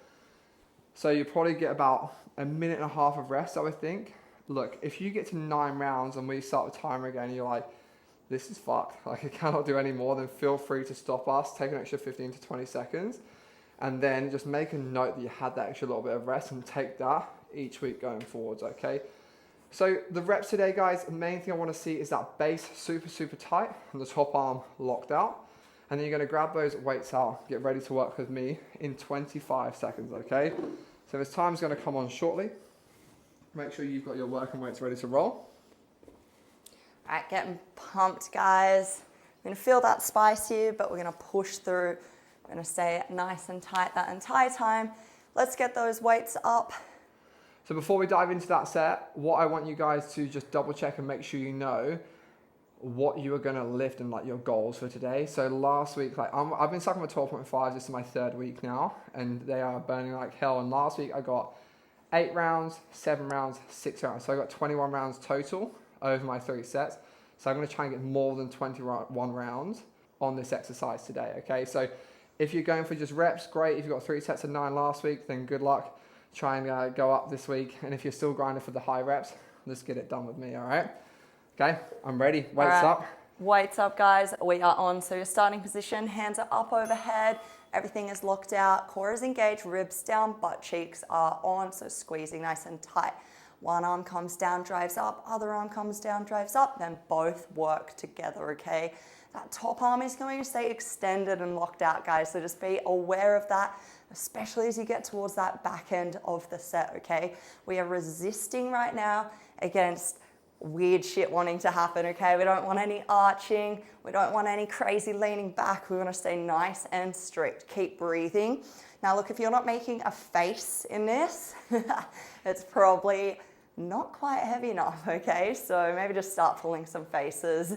So you probably get about 1.5 minutes of rest, I would think. Look, if you get to 9 rounds and we start the timer again, you're like, this is fucked. Like, I cannot do any more, then feel free to stop us, take an extra 15 to 20 seconds, and then just make a note that you had that extra little bit of rest and take that each week going forwards, okay? So the reps today, guys, the main thing I want to see is that base super tight and the top arm locked out. And then you're going to grab those weights out, get ready to work with me in 25 seconds, okay? So this time's going to come on shortly. Make sure you've got your working weights ready to roll. All right, getting pumped, guys. We're going to feel that spice here, but we're going to push through. We're going to stay nice and tight that entire time. Let's get those weights up. So before we dive into that set, what I want you guys to just double check and make sure you know what you are going to lift and like your goals for today. So last week, like I've been sucking with 12.5. This is my 3rd week now, and they are burning like hell. And last week I got 8 rounds, 7 rounds, 6 rounds. So I got 21 rounds total over my 3 sets. So I'm going to try and get more than 21 rounds on this exercise today. Okay, so if you're going for just reps, great. If you've got 3 sets of 9 last week, then good luck. Try and go up this week. And if you're still grinding for the high reps, let's get it done with me, all right? Okay, I'm ready. Weights up. Weights up, guys. We are on. So your starting position, hands are up overhead. Everything is locked out. Core is engaged, ribs down, butt cheeks are on. So squeezing nice and tight. One arm comes down, drives up. Other arm comes down, drives up. Then both work together, okay? That top arm is going to stay extended and locked out, guys. So just be aware of that, especially as you get towards that back end of the set, okay? We are resisting right now against weird shit wanting to happen, okay? We don't want any arching. We don't want any crazy leaning back. We want to stay nice and strict. Keep breathing. Now, look, if you're not making a face in this, it's probably not quite heavy enough, okay? So maybe just start pulling some faces.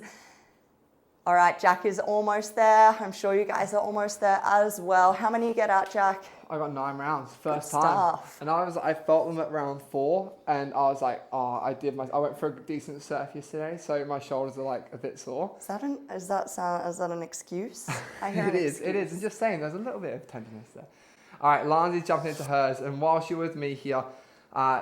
All right, Jack is almost there. I'm sure you guys are almost there as well. How many you get out, Jack? I got 9 rounds, first Good time. stuff. And I felt them at round 4, and I was like, oh, I went for a decent surf yesterday, so my shoulders are like a bit sore. Is that an excuse? I hear It is. I'm just saying, there's a little bit of tenderness there. All right, Landy's jumping into hers, and whilst you're with me here,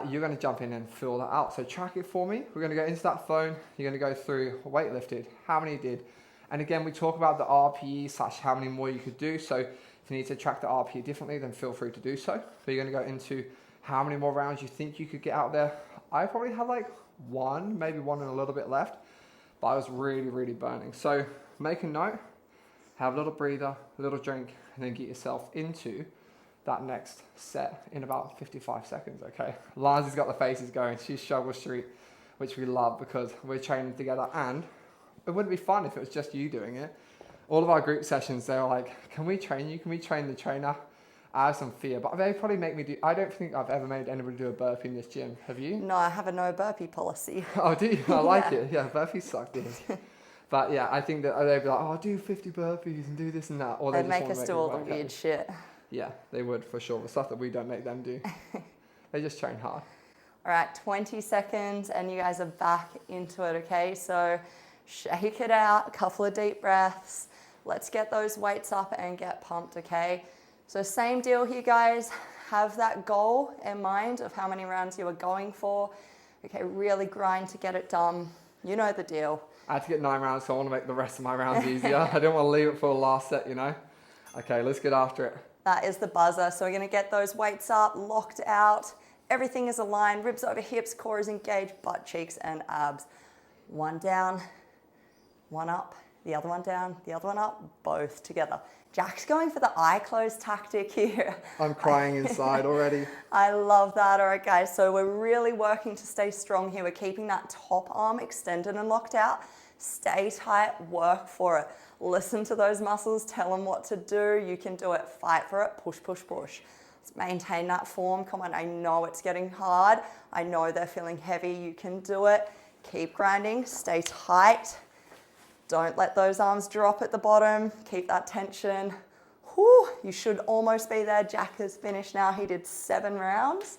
you're going to jump in and fill that out. So track it for me. We're going to go into that phone. You're going to go through weight lifted, how many you did. And again, we talk about the RPE / how many more you could do. So if you need to track the RPE differently, then feel free to do so. But you're going to go into how many more rounds you think you could get out there. I probably had like 1, maybe 1 and a little bit left, but I was really burning. So make a note, have a little breather, a little drink, and then get yourself into that next set in about 55 seconds, okay? Lanzy's got the faces going. She's Shovel Street, which we love because we're training together, and it wouldn't be fun if it was just you doing it. all of our group sessions, they were like, can we train you? Can we train the trainer? I have some fear, but they probably make me do, I don't think I've ever made anybody do a burpee in this gym. Have you? No, I have a no burpee policy. Oh, do you? I like Yeah. it. Yeah, burpees suck, dude. But yeah, I think that they'd be like, oh, do 50 burpees and do this and that. Or They'd just make wanna us me do all the work weird out. shit. Yeah, they would for sure. The stuff that we don't make them do. They just train hard. All right, 20 seconds and you guys are back into it, okay? So shake it out, a couple of deep breaths. Let's get those weights up and get pumped, okay? So same deal here, guys. Have that goal in mind of how many rounds you are going for. Okay, really grind to get it done. You know the deal. I had to get 9 rounds, so I want to make the rest of my rounds easier. I didn't want to leave it for the last set, you know? Okay, let's get after it. That is the buzzer. So we're gonna get those weights up, locked out. Everything is aligned, ribs over hips, core is engaged, butt cheeks and abs. One down, one up, the other one down, the other one up, both together. Jack's going for the eye closed tactic here. I'm crying inside already. I love that. All right, guys. So we're really working to stay strong here. We're keeping that top arm extended and locked out. Stay tight, work for it. Listen to those muscles, tell them what to do. You can do it, fight for it, push, push, push. Let's maintain that form. Come on, I know it's getting hard. I know they're feeling heavy. You can do it. Keep grinding, stay tight. Don't let those arms drop at the bottom. Keep that tension. Whew, you should almost be there. Jack has finished now. He did 7 rounds.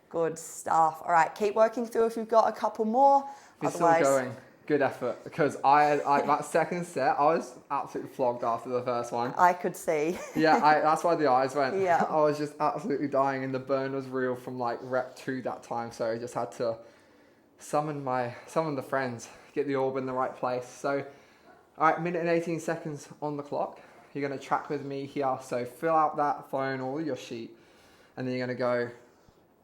Good stuff. All right, keep working through if you've got a couple more. You're still going. Good effort. Because I that second set, I was absolutely flogged after the first one. I could see. Yeah, that's why the eyes went. Yeah. I was just absolutely dying, and the burn was real from like rep 2 that time. So I just had to summon the friends, get the orb in the right place. So, all right, minute and 18 seconds on the clock. You're going to track with me here. So fill out that phone or your sheet, and then you're going to go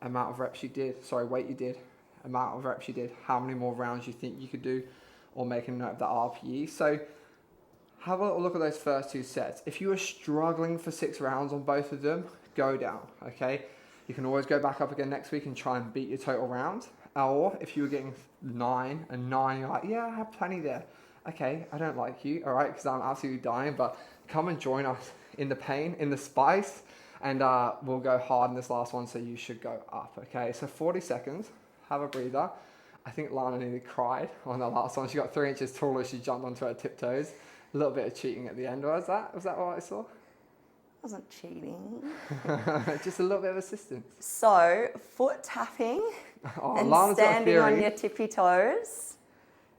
amount of reps you did. Sorry, weight you did. Amount of reps you did. How many more rounds you think you could do, or make a note of the RPE. So have a little look at those first 2 sets. If you were struggling for 6 rounds on both of them, go down. Okay. You can always go back up again next week and try and beat your total rounds. Or if you were getting 9 and 9, you're like, yeah, I have plenty there. Okay, I don't like you, all right, because I'm absolutely dying, but come and join us in the pain, in the spice, and we'll go hard in this last one, so you should go up, okay? So 40 seconds, have a breather. I think Lana nearly cried on the last one. She got 3 inches taller, she jumped onto her tiptoes. A little bit of cheating at the end, was that what I saw? Wasn't cheating. Just a little bit of assistance. So foot tapping and Lana's got a standing on theory. your tippy toes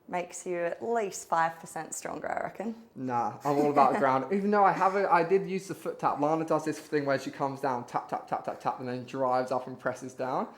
makes you at least 5% stronger, I reckon. Nah, I'm all about the ground. Even though I did use the foot tap. Lana does this thing where she comes down, tap, tap, tap, tap, tap, and then drives up and presses down.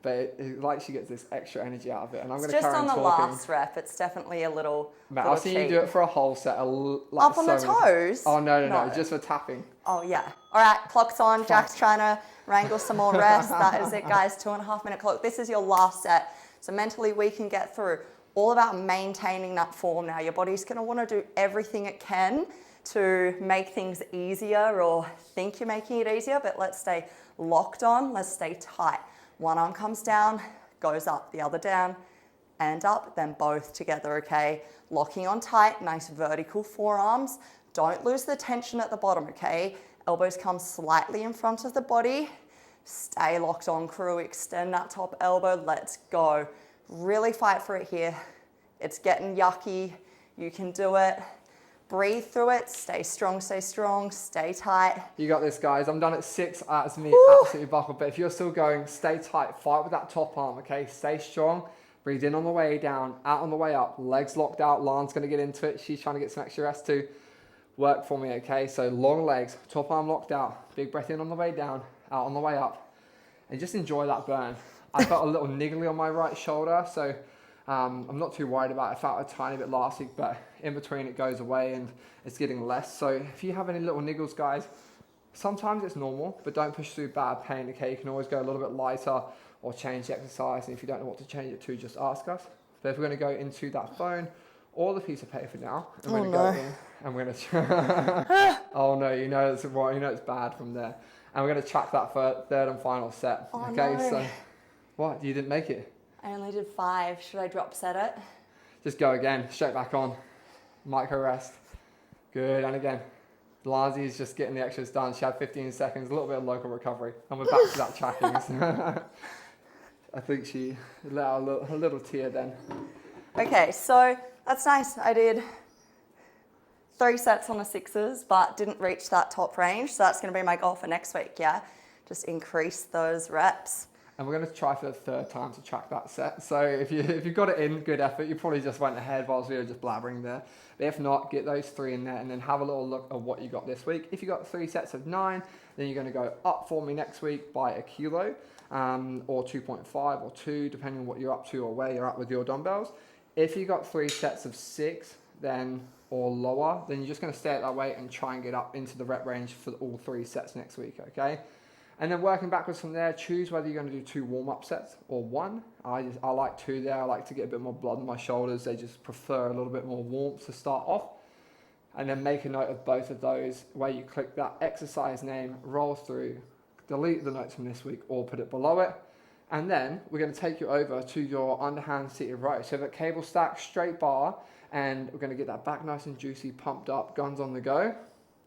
But it's like she gets this extra energy out of it. And I'm going to carry on Just on talking. the last rep, it's definitely a little Mate, I've seen you do it for a whole set. Like Up on the toes? Oh, no, just for tapping. Oh, yeah. All right, clock's on. Jack's trying to wrangle some more rest. That is it, guys. 2.5 minute clock. This is your last set. So mentally, we can get through. All about maintaining that form now. Your body's going to want to do everything it can to make things easier or think you're making it easier, but let's stay locked on. Let's stay tight. One arm comes down, goes up, the other down, and up, then both together, okay? Locking on tight, nice vertical forearms. Don't lose the tension at the bottom, okay? Elbows come slightly in front of the body. Stay locked on, crew. Extend that top elbow. Let's go. Really fight for it here. It's getting yucky. You can do it. Breathe through it. Stay strong, stay tight. You got this, guys. I'm done at 6. That's me absolutely buckled. But if you're still going, stay tight. Fight with that top arm, okay? Stay strong. Breathe in on the way down, out on the way up. Legs locked out. Lana's going to get into it. She's trying to get some extra rest too. Work for me, okay? So long legs, top arm locked out. Big breath in on the way down, out on the way up. And just enjoy that burn. I felt a little niggly on my right shoulder, so I'm not too worried about it. I felt a tiny bit last week, but in between it goes away and it's getting less. So if you have any little niggles, guys, sometimes it's normal, but don't push through bad pain, okay? You can always go a little bit lighter or change the exercise, and if you don't know what to change it to, just ask us. But if we're going to go into that phone or the piece of paper now, and we're going to go in, and we're going to oh no, you know it's right, you know it's bad from there. And we're going to track that for 3rd and final set. Oh, okay, no. so what? You didn't make it? I only did 5. Should I drop set it? Just go again, straight back on. Micro rest. Good, and again. Lazy's just getting the extras done. She had 15 seconds, a little bit of local recovery. And we're back to that tracking. I think she let out a little tear then. Okay, so that's nice. I did 3 sets on the 6s, but didn't reach that top range. So that's going to be my goal for next week, yeah? Just increase those reps. And we're going to try for the 3rd time to track that set. So if you got it in, good effort. You probably just went ahead whilst we were just blabbering there. But if not, get those 3 in there and then have a little look at what you got this week. If you got 3 sets of 9, then you're going to go up for me next week by a kilo, or 2.5 or 2, depending on what you're up to or where you're at with your dumbbells. If you got 3 sets of 6, then or lower, then you're just going to stay at that weight and try and get up into the rep range for all 3 sets next week, okay? And then working backwards from there, choose whether you're going to do 2 warm-up sets or 1. I like 2 there. I like to get a bit more blood in my shoulders. They just prefer a little bit more warmth to start off. And then make a note of both of those where you click that exercise name, roll through, delete the notes from this week or put it below it. And then we're going to take you over to your underhand seated row. So that cable stack, straight bar, and we're going to get that back nice and juicy, pumped up, guns on the go.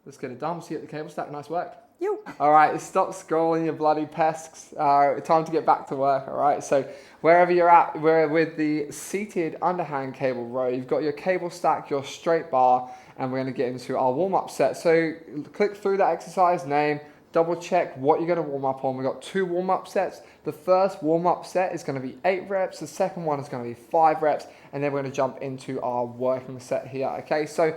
Let's get it done. See you at the cable stack. Nice work. You. All right, stop scrolling, you bloody pests. Time to get back to work, all right? So wherever you're at, we're with the seated underhand cable row. You've got your cable stack, your straight bar, and we're going to get into our warm-up set. So click through that exercise name, double check what you're going to warm up on. We've got 2 warm-up sets. The first warm-up set is going to be 8 reps. The second one is going to be 5 reps. And then we're going to jump into our working set here, okay? So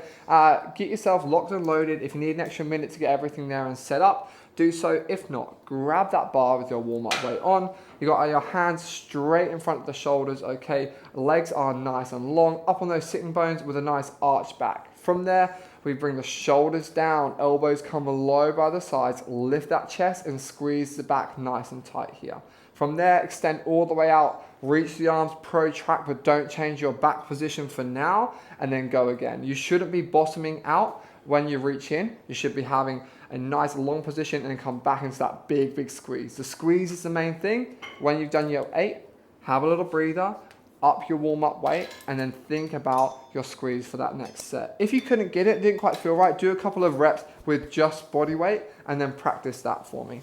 get yourself locked and loaded. If you need an extra minute to get everything there and set up, do so. If not, grab that bar with your warm-up weight on. You got your hands straight in front of the shoulders, okay? Legs are nice and long, up on those sitting bones with a nice arch back. From there, we bring the shoulders down, elbows come low by the sides, lift that chest and squeeze the back nice and tight here. From there, extend all the way out, reach the arms, protract, but don't change your back position for now, and then go again. You shouldn't be bottoming out when you reach in. You should be having a nice long position and then come back into that big, big squeeze. The squeeze is the main thing. When you've done your 8, have a little breather, up your warm-up weight, and then think about your squeeze for that next set. If you couldn't get it, didn't quite feel right, do a couple of reps with just body weight and then practice that for me.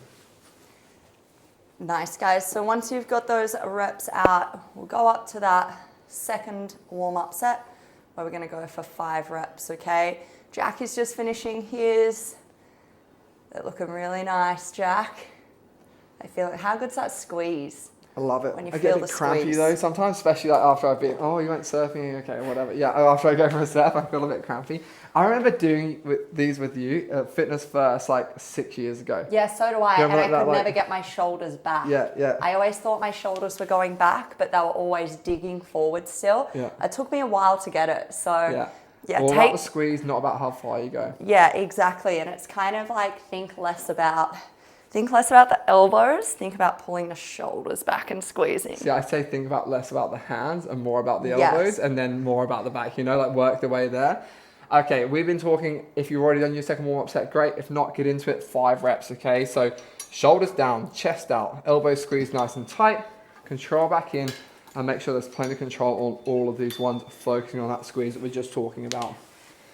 Nice, guys. So once you've got those reps out, we'll go up to that second warm-up set where we're going to go for 5 reps, okay? Jack is just finishing his. They're looking really nice, Jack. I feel it. How good's that squeeze? I love it. When you I feel get a the bit crampy squeeze. though sometimes, especially like after I've been, oh, you went surfing, okay, whatever. Yeah, after I go for a surf, I feel a bit crampy. I remember doing these with you at Fitness First like 6 years ago. Yeah, so do I. You And I remember could that, never get my shoulders back. Yeah. I always thought my shoulders were going back, but they were always digging forward still. Yeah. It took me a while to get it. So yeah, all about the squeeze, not about how far you go. Yeah, exactly. And it's kind of like think less about the elbows, think about pulling the shoulders back and squeezing. See, I say think about less about the hands and more about the elbows, and then more about the back, like work the way there. Okay, we've been talking, if you've already done your second warm-up set, great. If not, get into it, 5 reps, okay? So shoulders down, chest out, elbows squeezed nice and tight, control back in, and make sure there's plenty of control on all of these ones, focusing on that squeeze that we're just talking about.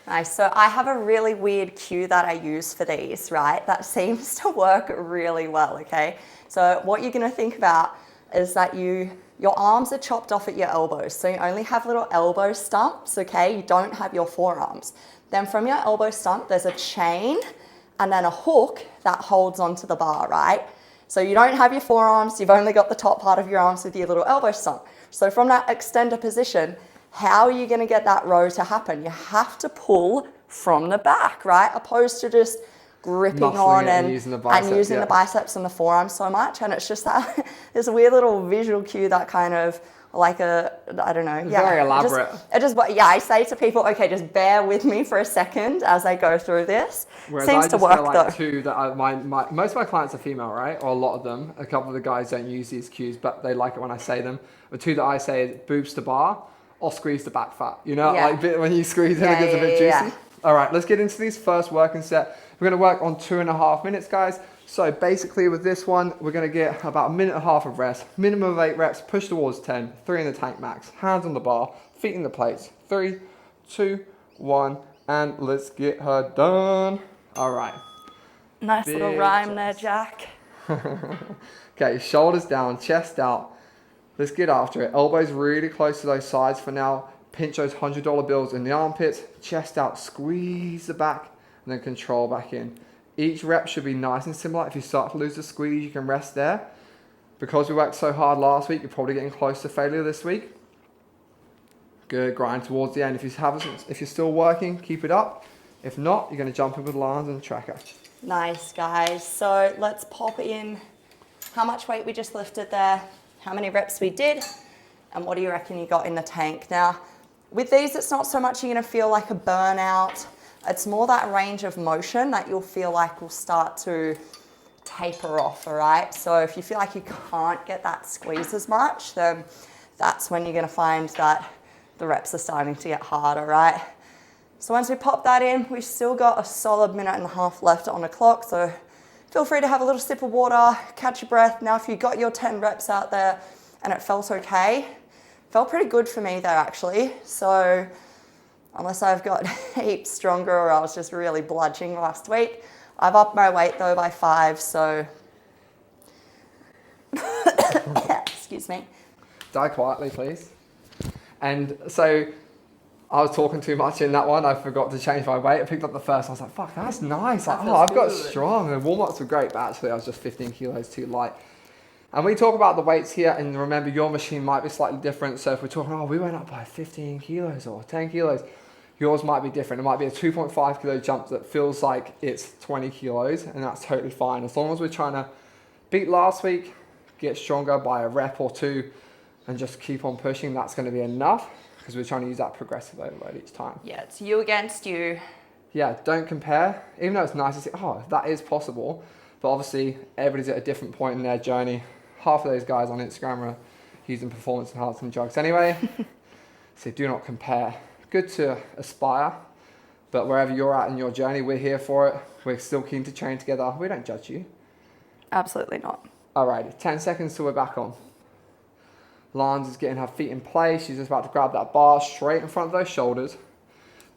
Nice. So I have a really weird cue that I use for these, right? That seems to work really well, okay? So what you're going to think about is that your arms are chopped off at your elbows. So you only have little elbow stumps, okay? You don't have your forearms. Then from your elbow stump, there's a chain and then a hook that holds onto the bar, right? So you don't have your forearms, you've only got the top part of your arms with your little elbow stump. So from that extender position, how are you going to get that row to happen? You have to pull from the back, right? Opposed to just gripping on and using the biceps and the forearms so much. And it's just that there's a weird little visual cue that kind of like I don't know. It's very elaborate. I say to people, okay, just bear with me for a second as I go through this. Whereas Seems to work like though. Too, that most of my clients are female, right? Or a lot of them. A couple of the guys don't use these cues, but they like it when I say them. The 2 that I say is boobs to bar or squeeze the back fat. Like when you squeeze it, it gets a bit juicy. Yeah. All right, let's get into these first working set. We're going to work on 2.5 minutes, guys. So basically with this one, we're going to get about 1.5 minutes of rest, minimum of 8 reps, push towards 3 in the tank max, hands on the bar, feet in the plates, 3, 2, 1, And let's get her done. All right. Nice little Big rhyme there, chest. Jack. Okay, shoulders down, chest out. Let's get after it. Elbows really close to those sides for now. Pinch those $100 bills in the armpits. Chest out, squeeze the back, and then control back in. Each rep should be nice and similar. If you start to lose the squeeze, you can rest there. Because we worked so hard last week, you're probably getting close to failure this week. Good, grind towards the end. If you're still working, keep it up. If not, you're going to jump in with lines and tracker. Nice, guys. So let's pop in how much weight we just lifted there, how many reps we did, and what do you reckon you got in the tank. Now, with these, it's not so much you're going to feel like a burnout. It's more that range of motion that you'll feel like will start to taper off, all right? So if you feel like you can't get that squeeze as much, then that's when you're going to find that the reps are starting to get harder, right? So once we pop that in, we've still got a solid minute and a half left on the clock, so feel free to have a little sip of water, catch your breath. Now, if you got your 10 reps out there and it felt okay, felt pretty good for me there actually. So unless I've got heaps stronger or I was just really bludgeoning last week, I've upped my weight though by 5, so excuse me. Die quietly, please. And so I was talking too much in that one. I forgot to change my weight. I picked up the first. I was like, fuck, that's nice. Like, oh, I've got strong. And the warm-ups were great, but actually I was just 15 kilos too light. And we talk about the weights here, and remember, your machine might be slightly different. So if we're talking, oh, we went up by 15 kilos or 10 kilos, yours might be different. It might be a 2.5 kilo jump that feels like it's 20 kilos, and that's totally fine. As long as we're trying to beat last week, get stronger by a rep or two, and just keep on pushing, that's going to be enough, because we're trying to use that progressive overload each time. Yeah, it's you against you. Yeah, don't compare. Even though it's nice to see, oh, that is possible. But obviously, everybody's at a different point in their journey. Half of those guys on Instagram are using performance enhancing drugs anyway. So do not compare. Good to aspire, but wherever you're at in your journey, we're here for it. We're still keen to train together. We don't judge you. Absolutely not. Alrighty, 10 seconds till we're back on. Lance is getting her feet in place. She's just about to grab that bar straight in front of those shoulders.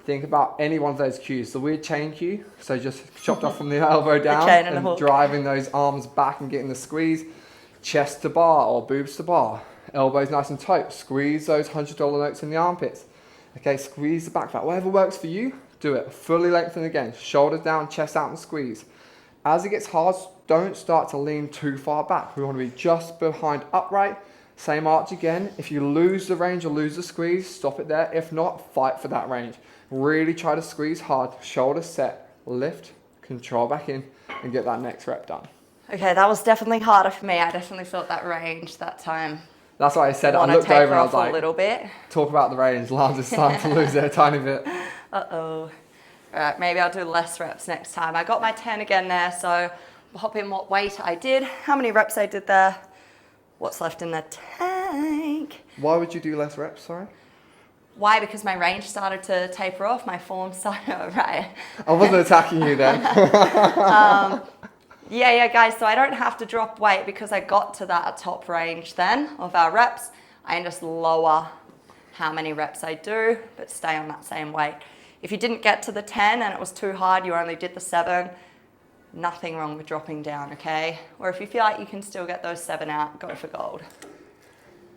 Think about any one of those cues. The weird chain cue, so just chopped off from the elbow down and driving those arms back and getting the squeeze. Chest to bar or boobs to bar. Elbows nice and tight. Squeeze those $100 notes in the armpits. Okay, squeeze the back fat. Whatever works for you, do it. Fully lengthen again. Shoulders down, chest out and squeeze. As it gets hard, don't start to lean too far back. We want to be just behind upright. Same arch again. If you lose the range or lose the squeeze, stop it there. If not, fight for that range. Really try to squeeze hard. Shoulders set, lift, control back in, and get that next rep done. Okay, that was definitely harder for me. I definitely felt that range that time. That's why I said, I looked over and I was like, a little bit. Talk about the range. Lance is starting to lose it a tiny bit. Uh-oh. All right, maybe I'll do less reps next time. I got my 10 again there, so we'll hop in what weight I did, how many reps I did there, what's left in the tank. Why would you do less reps, sorry? Why? Because my range started to taper off, my form started, right. I wasn't attacking you then. Yeah, guys, so I don't have to drop weight because I got to that top range then of our reps. I can just lower how many reps I do, but stay on that same weight. If you didn't get to the 10 and it was too hard, you only did the 7, nothing wrong with dropping down, okay? Or if you feel like you can still get those 7 out, go for gold.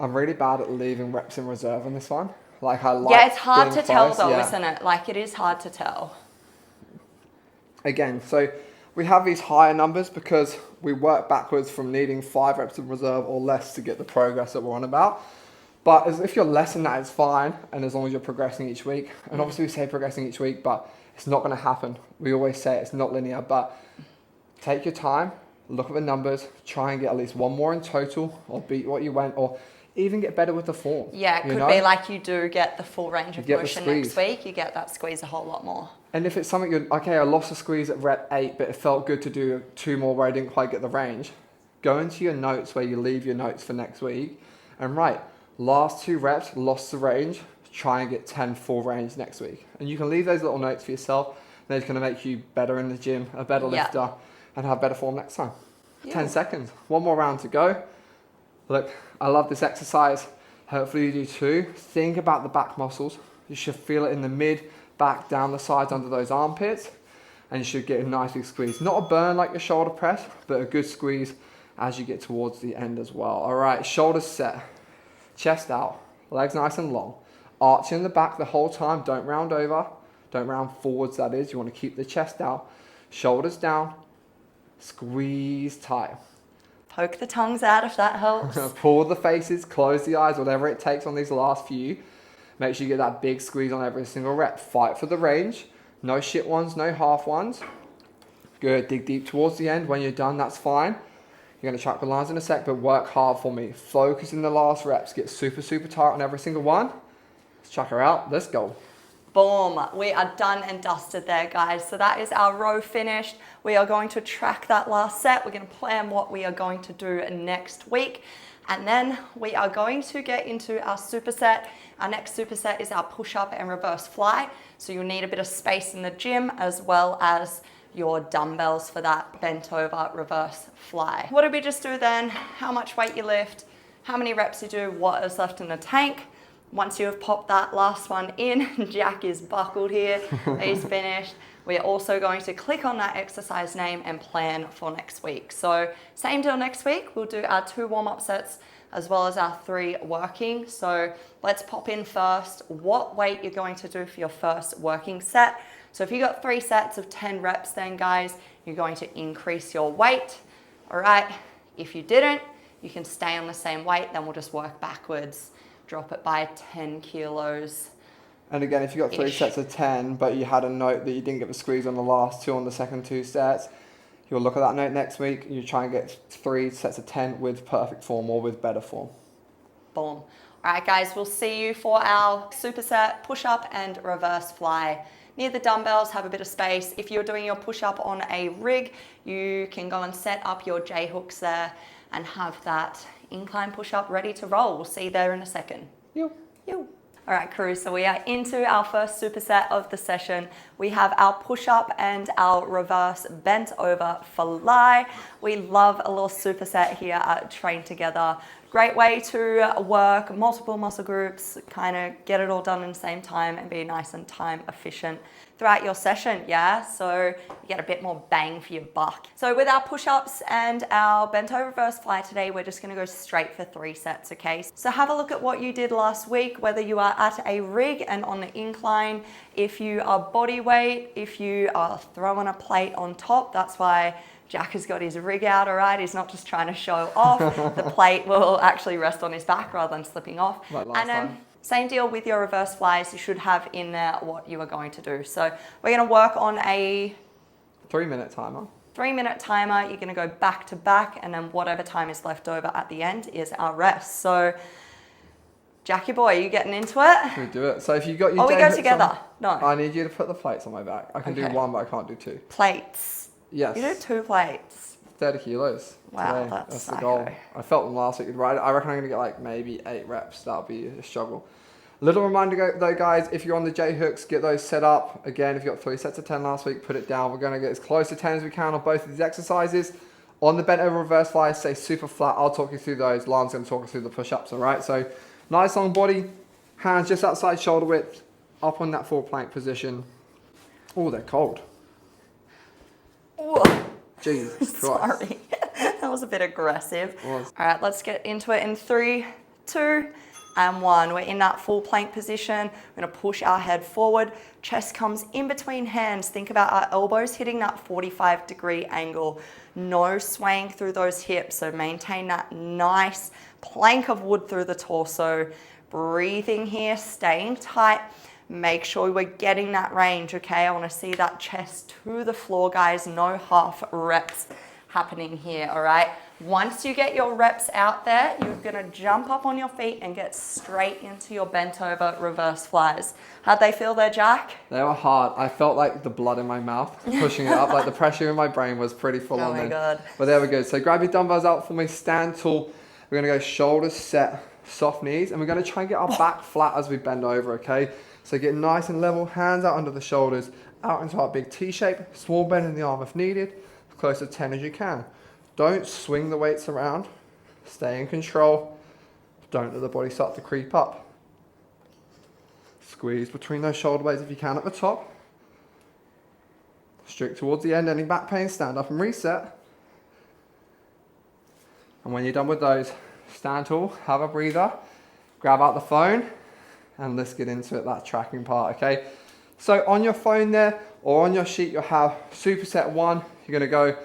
I'm really bad at leaving reps in reserve on this one. Like yeah, it's hard to tell though, isn't it? Like it is hard to tell. Again, so we have these higher numbers because we work backwards from needing 5 reps in reserve or less to get the progress that we're on about. But if you're less than that, it's fine, and as long as you're progressing each week. And obviously we say progressing each week, but it's not going to happen. We always say it's not linear, but take your time, look at the numbers, try and get at least 1 more in total, or beat what you went, or even get better with the form. Yeah, it could be like you do get the full range of motion next week, you get that squeeze a whole lot more. And if it's something you're, okay, I lost a squeeze at rep 8, but it felt good to do 2 more where I didn't quite get the range, go into your notes where you leave your notes for next week and write, last 2 reps, lost the range, try and get 10 full range next week. And you can leave those little notes for yourself. They're going to make you better in the gym, a better lifter, and have better form next time. 10 seconds, 1 more round to go. Look, I love this exercise. Hopefully you do too. Think about the back muscles. You should feel it in the mid, back, down the sides under those armpits, and you should get a nice big squeeze. Not a burn like your shoulder press, but a good squeeze as you get towards the end as well. All right, shoulders set, chest out, legs nice and long. Arch in the back the whole time, don't round over, don't round forwards that is. You want to keep the chest out, shoulders down, squeeze tight. Poke the tongues out if that helps. Pull the faces, close the eyes, whatever it takes on these last few. Make sure you get that big squeeze on every single rep. Fight for the range. No shit ones, no half ones. Good, dig deep towards the end. When you're done, that's fine. You're gonna chuck the lines in a sec, but work hard for me. Focus in the last reps. Get super, super tight on every single one. Let's chuck her out, let's go. Boom, we are done and dusted there, guys. So that is our row finished. We are going to track that last set. We're gonna plan what we are going to do next week. And then we are going to get into our superset. Our next superset is our push-up and reverse fly. So you'll need a bit of space in the gym as well as your dumbbells for that bent over reverse fly. What did we just do then? How much weight you lift, how many reps you do, what is left in the tank. Once you have popped that last one in, Jack is buckled here, he's finished. We're also going to click on that exercise name and plan for next week. So same deal next week, we'll do our 2 warm-up sets as well as our 3 working. So let's pop in first what weight you're going to do for your first working set. So if you got 3 sets of 10 reps then guys, you're going to increase your weight. All right, if you didn't, you can stay on the same weight, then we'll just work backwards. Drop it by 10 kilos. And again, if you got 3 sets of 10, but you had a note that you didn't get the squeeze on the last 2 on the second 2 sets, you'll look at that note next week, you try and get 3 sets of 10 with perfect form or with better form. Boom. All right, guys, we'll see you for our superset, push-up and reverse fly. Near the dumbbells, have a bit of space. If you're doing your push-up on a rig, you can go and set up your J-hooks there and have that incline push-up ready to roll. We'll see you there in a second. You. All right, crew, so we are into our first superset of the session. We have our push-up and our reverse bent over fly. We love a little superset here at Train Together. Great way to work multiple muscle groups, kind of get it all done in the same time and be nice and time efficient throughout your session, yeah? So you get a bit more bang for your buck. So with our push-ups and our bent over reverse fly today, we're just gonna go straight for 3 sets, okay? So have a look at what you did last week, whether you are at a rig and on the incline, if you are body weight, if you are throwing a plate on top, that's why Jack has got his rig out, all right? He's not just trying to show off. The plate will actually rest on his back rather than slipping off. Like last time. Same deal with your reverse flies. You should have in there what you are going to do. So we're going to work on a 3-minute timer. 3-minute timer. You're going to go back to back, and then whatever time is left over at the end is our rest. So Jackie boy, are you getting into it? We do it. So if you got your we go together. No. I need you to put the plates on my back. I can do 1, but I can't do 2. Plates. Yes. You do 2 plates. 30 kilos. Wow, today. that's the goal. I felt them last week. I reckon I'm going to get like maybe 8 reps. That'll be a struggle. Little reminder though, guys, if you're on the J-hooks, get those set up. Again, if you got 3 sets of 10 last week, put it down. We're going to get as close to 10 as we can on both of these exercises. On the bent over reverse fly, stay super flat. I'll talk you through those. Lana's going to talk us through the push-ups, all right? So nice long body, hands just outside shoulder width, up on that full plank position. Oh, they're cold. Ooh. Jesus Christ. Sorry, that was a bit aggressive. Was. All right, let's get into it in 3, 2, and 1. We're in that full plank position. We're gonna push our head forward. Chest comes in between hands. Think about our elbows hitting that 45-degree angle. No swaying through those hips, so maintain that nice plank of wood through the torso. Breathing here, staying tight. Make sure we're getting that range, okay? I wanna see that chest to the floor, guys. No half reps happening here, all right? Once you get your reps out there, you're gonna jump up on your feet and get straight into your bent over reverse flies. How'd they feel there, Jack? They were hard. I felt like the blood in my mouth pushing it up. Like the pressure in my brain was pretty full on. Oh my God. But there we go. So grab your dumbbells out for me, stand tall. We're gonna go shoulders set, soft knees, and we're gonna try and get our back flat as we bend over, okay? So get nice and level, hands out under the shoulders, out into our big T shape, small bend in the arm if needed, close to 10 as you can. Don't swing the weights around, stay in control, don't let the body start to creep up. Squeeze between those shoulder blades if you can at the top. Strict towards the end, any back pain, stand up and reset. And when you're done with those, stand tall, have a breather, grab out the phone, and let's get into it, that tracking part, okay? So on your phone there, or on your sheet, you'll have superset 1. You're gonna go,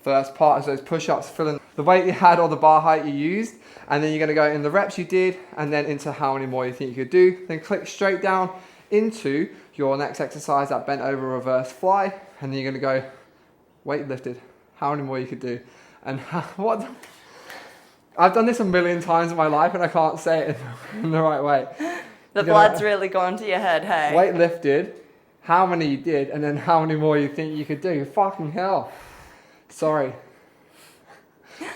first part is those push-ups, filling the weight you had or the bar height you used, and then you're gonna go in the reps you did, and then into how many more you think you could do. Then click straight down into your next exercise, that bent over reverse fly, and then you're gonna go weight lifted, how many more you could do. And I've done this a million times in my life and I can't say it in the right way. The blood's really gone to your head, hey? Weight lifted, how many you did, and then how many more you think you could do. Fucking hell. Sorry.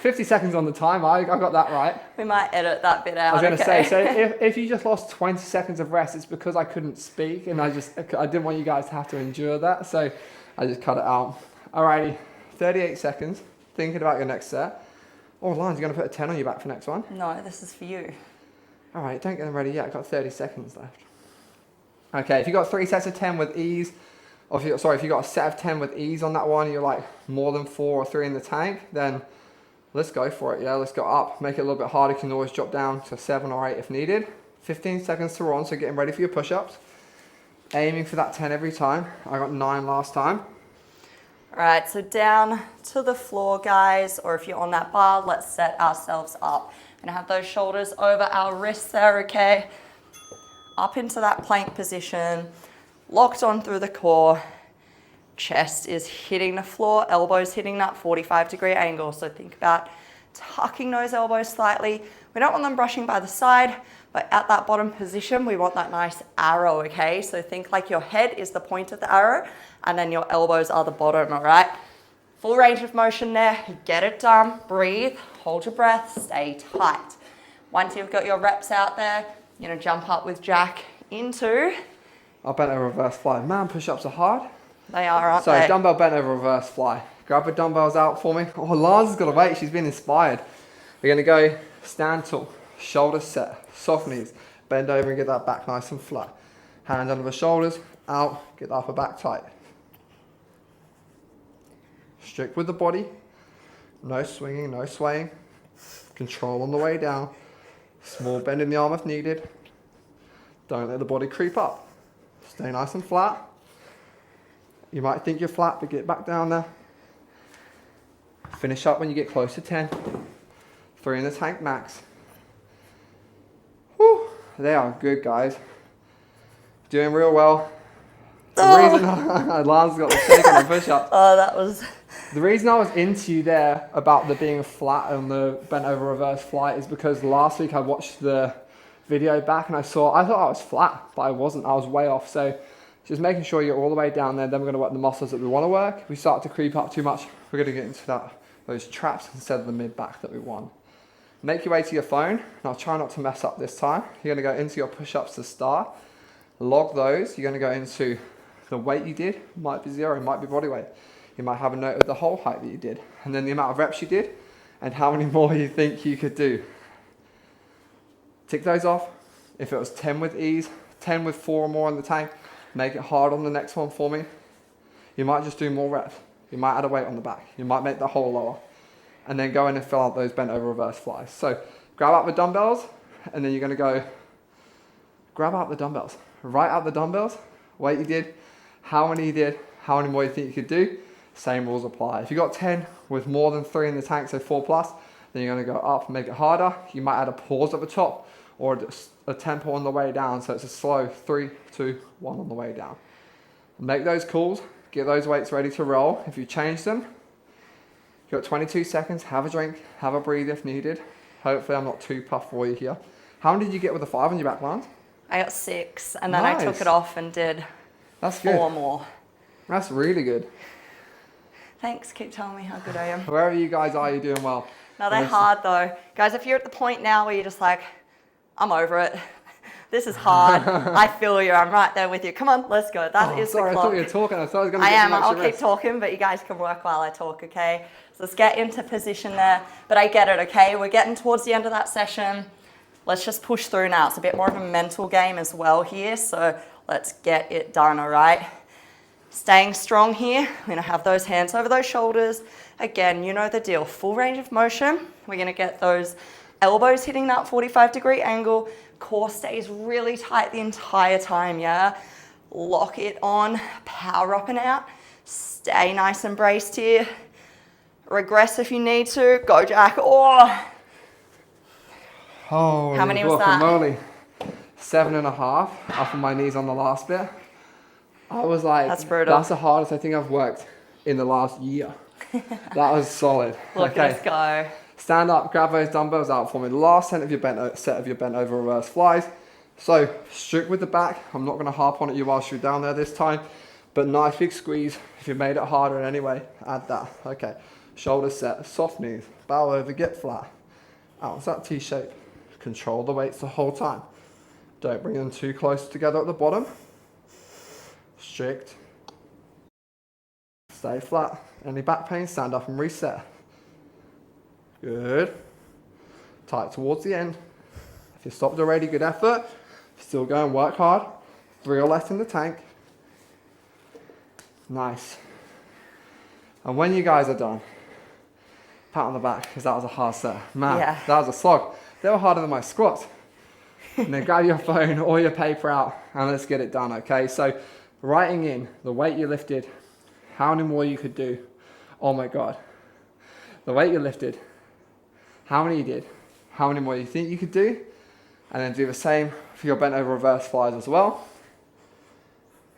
50 seconds on the time, I got that right. We might edit that bit out. I was going to say, so if you just lost 20 seconds of rest, it's because I couldn't speak and I didn't want you guys to have to endure that, so I just cut it out. Alrighty, 38 seconds, thinking about your next set. Oh, Lana's going to put a 10 on your back for next one. No, this is for you. Alright, don't get them ready yet, I've got 30 seconds left. Okay, if you got 3 sets of 10 with ease, or if you got a set of 10 with ease on that one, you're like more than 4 or 3 in the tank, then let's go for it, yeah, let's go up, make it a little bit harder, you can always drop down to 7 or 8 if needed. 15 seconds to run, so getting ready for your push-ups. Aiming for that 10 every time. I got 9 last time. All right, so down to the floor, guys, or if you're on that bar, let's set ourselves up. We're gonna have those shoulders over our wrists there, okay? Up into that plank position, locked on through the core. Chest is hitting the floor, elbows hitting that 45-degree angle. So think about tucking those elbows slightly. We don't want them brushing by the side, but at that bottom position, we want that nice arrow, okay? So think like your head is the point of the arrow and then your elbows are the bottom, all right? Full range of motion there, get it done, breathe, hold your breath, stay tight. Once you've got your reps out there, you're gonna jump up with Jack into... I'll bent over reverse fly. Man, push-ups are hard. They are, aren't they? So dumbbell bent over reverse fly. Grab the dumbbells out for me. Oh, Lana's got to wait, she's been inspired. We're gonna go stand tall, shoulders set, soft knees, bend over and get that back nice and flat. Hands under the shoulders, out, get the upper back tight. Strict with the body, no swinging, no swaying. Control on the way down. Small bend in the arm if needed. Don't let the body creep up. Stay nice and flat. You might think you're flat, but get back down there. Finish up when you get close to 10. 3 in the tank max. Whew, they are good, guys. Doing real well. The reason Lana's got the shake on the push-up. Oh, that was... The reason I was into you there about the being flat on the bent over reverse flight is because last week I watched the video back and I thought I was flat, but I wasn't. I was way off. So just making sure you're all the way down there. Then we're going to work the muscles that we want to work. If we start to creep up too much, we're going to get into those traps instead of the mid back that we want. Make your way to your phone, and I'll try not to mess up this time. You're going to go into your push-ups to start. Log those. You're going to go into the weight you did. Might be 0, might be body weight. You might have a note of the whole height that you did, and then the amount of reps you did, and how many more you think you could do. Tick those off. If it was 10 with ease, 10 with 4 or more in the tank, make it hard on the next one for me. You might just do more reps. You might add a weight on the back. You might make the hole lower. And then go in and fill out those bent over reverse flies. So grab out the dumbbells, and then you're gonna go, grab out the dumbbells. Write out the dumbbells, weight you did, how many you did, how many more you think you could do. Same rules apply. If you got 10 with more than 3 in the tank, so 4 plus, then you're gonna go up and make it harder. You might add a pause at the top or a tempo on the way down. So it's a slow 3, 2, 1 on the way down. Make those calls, get those weights ready to roll. If you change them, you've got 22 seconds, have a drink, have a breathe if needed. Hopefully I'm not too puffed for you here. How many did you get with the 5 on your back, Lance? I got 6, and then Nice. I took it off and did That's 4 good. more. That's really good. Thanks, keep telling me how good I am. Wherever you guys are, you're doing well. No, they're hard though. Guys, if you're at the point now where you're just like, I'm over it. This is hard. I feel you. I'm right there with you. Come on, let's go. That is Sorry, the I clock. thought you were talking. I thought I was going to I get am. some extra I'll keep rest. talking, but you guys can work while I talk, okay? So let's get into position there. But I get it, okay? We're getting towards the end of that session. let's just push through now. It's a bit more of a mental game as well here, so let's get it done, all right? Staying strong here. We're gonna have those hands over those shoulders. Again, you know the deal, full range of motion. We're gonna get those elbows hitting that 45-degree angle. Core stays really tight the entire time, yeah? Lock it on, power up and out. Stay nice and braced here. Regress if you need to. Go, Jack. Oh. Holy How many was that? guacamole. 7.5 off of my knees on the last bit. I was like, that's brutal. That's the hardest I think I've worked in the last year. That was solid. Look at us go. Stand up, grab those dumbbells out for me. The last set of your bent over reverse flies. So strict with the back. I'm not going to harp on it you whilst you're down there this time, but nice big squeeze. If you made it harder in any way, add that. Okay, shoulders set, soft knees, bow over, get flat. Out of that T shape. Control the weights the whole time. Don't bring them too close together at the bottom. Strict. Stay flat. Any back pain, stand up and reset. Good. Tight towards the end. If you stopped already, good effort. Still go and work hard. 3 or less in the tank. Nice. And when you guys are done, pat on the back, because that was a hard set. Man, that was a slog. They were harder than my squats. And then grab your phone or your paper out and let's get it done, okay? So writing in the weight you lifted, how many more you could do. Oh my God. The weight you lifted, how many you did, how many more you think you could do, and then do the same for your bent over reverse flies as well.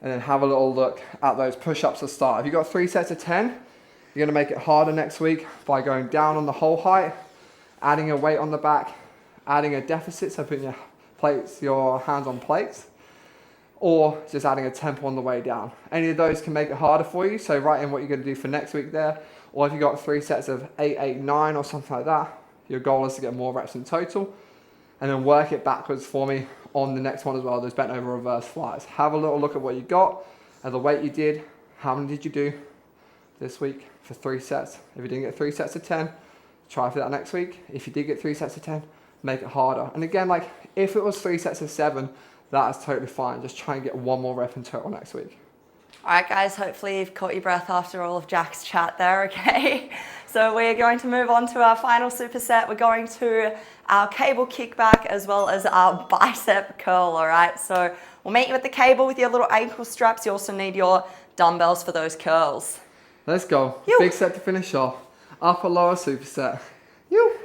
And then have a little look at those push-ups to start. If you've got 3 sets of 10, you're gonna make it harder next week by going down on the whole height, adding a weight on the back, adding a deficit, so putting your hands on plates, or just adding a tempo on the way down. Any of those can make it harder for you, so write in what you're gonna do for next week there, or if you've got 3 sets of 8, 8, 9 or something like that, your goal is to get more reps in total, and then work it backwards for me on the next one as well, those bent over reverse flies. Have a little look at what you got, and the weight you did, how many did you do this week for 3 sets. If you didn't get 3 sets of 10, try for that next week. If you did get 3 sets of 10, make it harder. And again, like if it was 3 sets of 7, that is totally fine. Just try and get 1 more rep in total next week. All right, guys, hopefully you've caught your breath after all of Jack's chat there, okay? So we're going to move on to our final superset. We're going to our cable kickback as well as our bicep curl, all right? So we'll meet you at the cable with your little ankle straps. You also need your dumbbells for those curls. Let's go. Yo. Big set to finish off. Upper lower superset. You.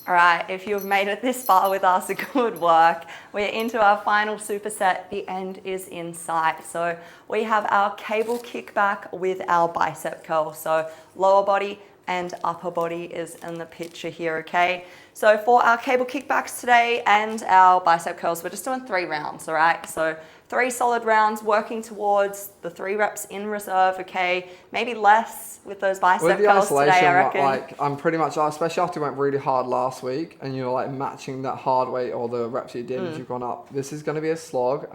All right, if you've made it this far with us, good work. We're into our final superset. The end is in sight. So we have our cable kickback with our bicep curl. So lower body and upper body is in the picture here, okay? So for our cable kickbacks today and our bicep curls, we're just doing 3 rounds, all right? So 3 solid rounds, working towards the 3 reps in reserve, okay? Maybe less with those bicep curls today, I reckon. Like I'm pretty much, especially after you went really hard last week and you're like matching that hard weight or the reps you did as you've gone up. This is going to be a slog.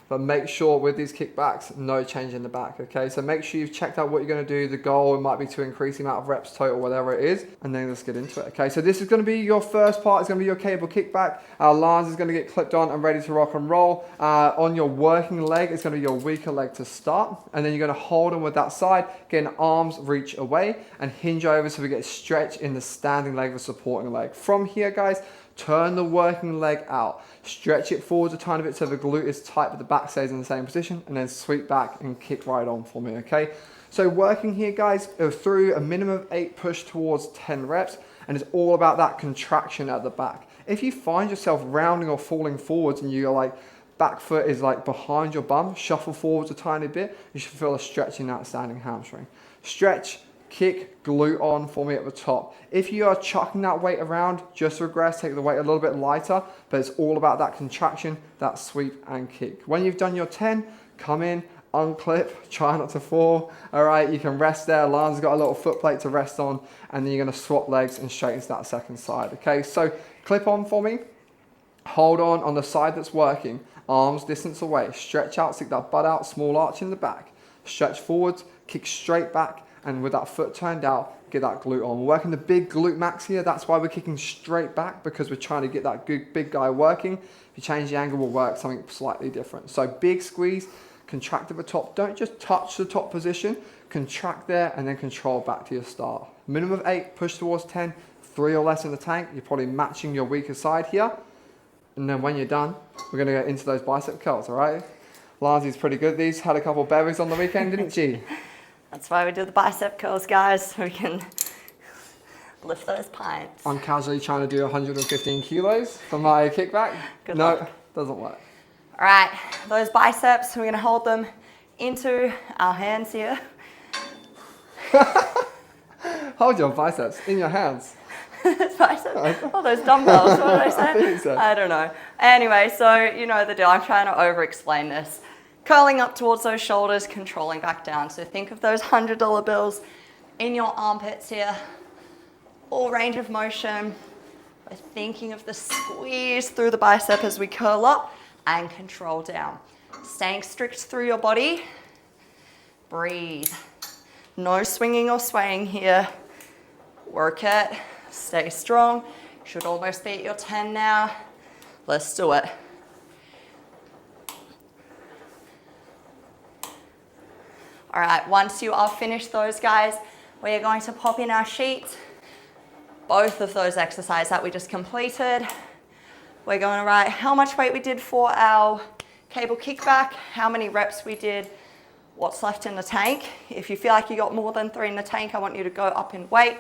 But make sure with these kickbacks, no change in the back, okay? So make sure you've checked out what you're gonna do. The goal might be to increase the amount of reps total, whatever it is, and then let's get into it, okay? So this is gonna be your first part. It's gonna be your cable kickback. Our lines is gonna get clipped on and ready to rock and roll. On your working leg, it's gonna be your weaker leg to start, and then you're gonna hold on with that side, getting arms reach away, and hinge over so we get stretch in the standing leg, the supporting leg. From here, guys, turn the working leg out. Stretch it forwards a tiny bit so the glute is tight but the back stays in the same position, and then sweep back and kick right on for me, okay? So working here, guys, through a minimum of 8 push towards 10 reps, and it's all about that contraction at the back. If you find yourself rounding or falling forwards and you're like, back foot is like behind your bum, shuffle forwards a tiny bit, you should feel a stretch in that standing hamstring. Stretch, kick, glute on for me at the top. If you are chucking that weight around, just regress, take the weight a little bit lighter, but it's all about that contraction, that sweep and kick. When you've done your 10, come in, unclip, try not to fall. All right, you can rest there. Lana's got a little foot plate to rest on, and then you're gonna swap legs and straighten to that second side, okay? So clip on for me, hold on the side that's working, arms distance away, stretch out, stick that butt out, small arch in the back, stretch forwards, kick straight back, And with that foot turned out, get that glute on. We're working the big glute max here. That's why we're kicking straight back, because we're trying to get that good big guy working. If you change the angle, we'll work something slightly different. So big squeeze, contract at the top. Don't just touch the top position. Contract there and then control back to your start. Minimum of 8, push towards 10, 3 or less in the tank. You're probably matching your weaker side here. And then when you're done, we're gonna go into those bicep curls, all right? Lanzy's pretty good. These had a couple of berries on the weekend, didn't she? That's why we do the bicep curls, guys, so we can lift those pints. I'm casually trying to do 115 kilos for my kickback. Good no, luck. Doesn't work. All right, those biceps, we're gonna hold them into our hands here. Hold your biceps in your hands. Biceps? Oh, those dumbbells, what did I say? I think so. I don't know. Anyway, so you know the deal. I'm trying to over-explain this. Curling up towards those shoulders, controlling back down. So think of those $100 bills in your armpits here. All range of motion. We're thinking of the squeeze through the bicep as we curl up and control down. Staying strict through your body. Breathe. No swinging or swaying here. Work it. Stay strong. Should almost be at your 10 now. Let's do it. All right, once you are finished those, guys, we are going to pop in our sheets. Both of those exercises that we just completed. We're going to write how much weight we did for our cable kickback, how many reps we did, what's left in the tank. If you feel like you got more than 3 in the tank, I want you to go up in weight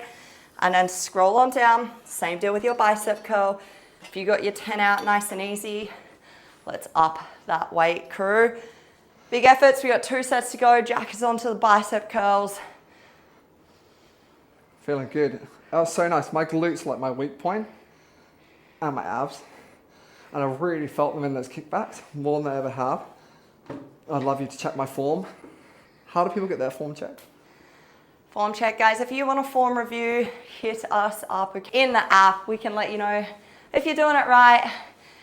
and then scroll on down. Same deal with your bicep curl. If you got your 10 out nice and easy, let's up that weight, crew. Big efforts, we got 2 sets to go. Jack is onto the bicep curls. Feeling good. That was so nice. My glutes are like my weak point and my abs. And I really felt them in those kickbacks more than I ever have. I'd love you to check my form. How do people get their form checked? Form check, guys. If you want a form review, hit us up in the app. We can let you know if you're doing it right,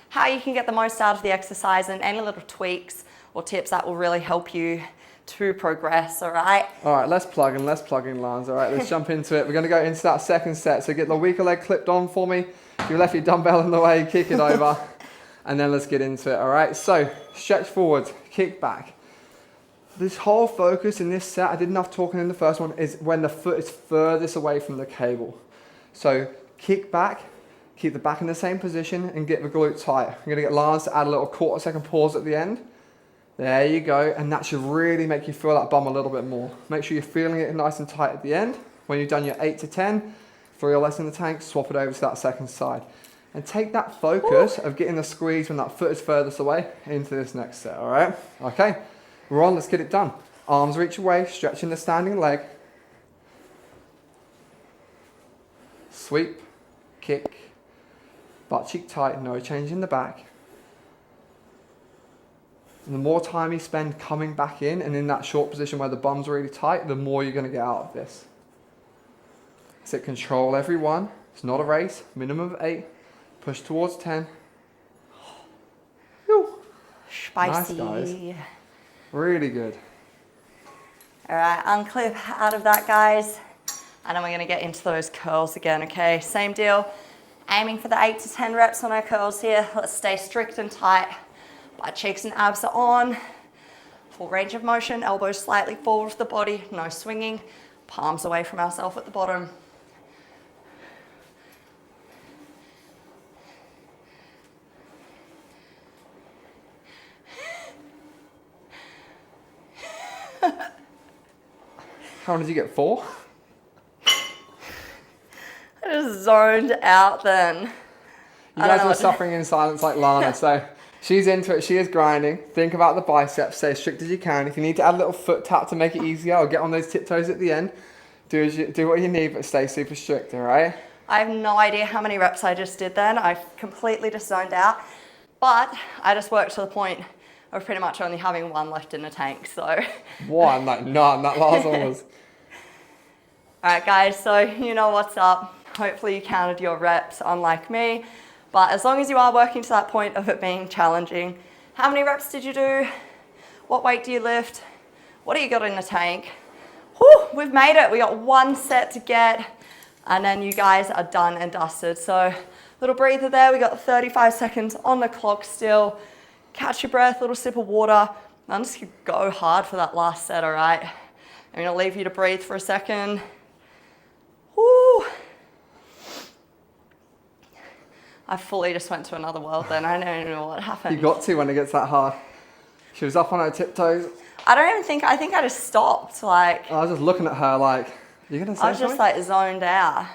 how you can get the most out of the exercise, and any little tweaks or tips that will really help you to progress, all right? All right, let's plug in, Lance. All right, let's jump into it. We're gonna go into that second set. So get the weaker leg clipped on for me. If you left your dumbbell in the way, kick it over. And then let's get into it, all right? So stretch forward, kick back. This whole focus in this set, I did enough talking in the first one, is when the foot is furthest away from the cable. So kick back, keep the back in the same position and get the glute tight. I'm gonna get Lance to add a little 1/4 second pause at the end. There you go, and that should really make you feel that bum a little bit more. Make sure you're feeling it nice and tight at the end. When you've done your 8 to 10, 3 or less in the tank, swap it over to that second side. And take that focus of getting the squeeze when that foot is furthest away into this next set, all right? Okay, we're on, let's get it done. Arms reach away, stretching the standing leg. Sweep, kick, butt cheek tight, no change in the back. And the more time you spend coming back in and in that short position where the bum's really tight, the more you're gonna get out of this. So control every one. It's not a race, minimum of 8. Push towards 10. Whew. Spicy. Nice, guys. Really good. All right, unclip out of that, guys. And then we're gonna get into those curls again, okay? Same deal. Aiming for the 8 to 10 reps on our curls here. Let's stay strict and tight. Butt cheeks and abs are on. Full range of motion, elbows slightly forward of the body, no swinging. Palms away from ourselves at the bottom. How many did you get? 4? I just zoned out then. You guys were suffering in silence like Lana, so she's into it, she is grinding. Think about the biceps, stay as strict as you can. If you need to add a little foot tap to make it easier or get on those tiptoes at the end, do what you need, but stay super strict, all right? I have no idea how many reps I just did then. I completely just zoned out. But I just worked to the point of pretty much only having 1 left in the tank, so. 1, like none, that last one was. All right, guys, so you know what's up. Hopefully you counted your reps, unlike me. But as long as you are working to that point of it being challenging, how many reps did you do? What weight do you lift? What do you got in the tank? Whew, we've made it. We got one set to get, and then you guys are done and dusted. So little breather there. We got 35 seconds on the clock still. Catch your breath, little sip of water. I'm just gonna go hard for that last set, all right? I'm gonna leave you to breathe for a second. Woo. I fully just went to another world then. I don't even know what happened. You got to when it gets that hard. She was up on her tiptoes. I think I just stopped, like. I was just looking at her like, you gonna say I was something? just like zoned out.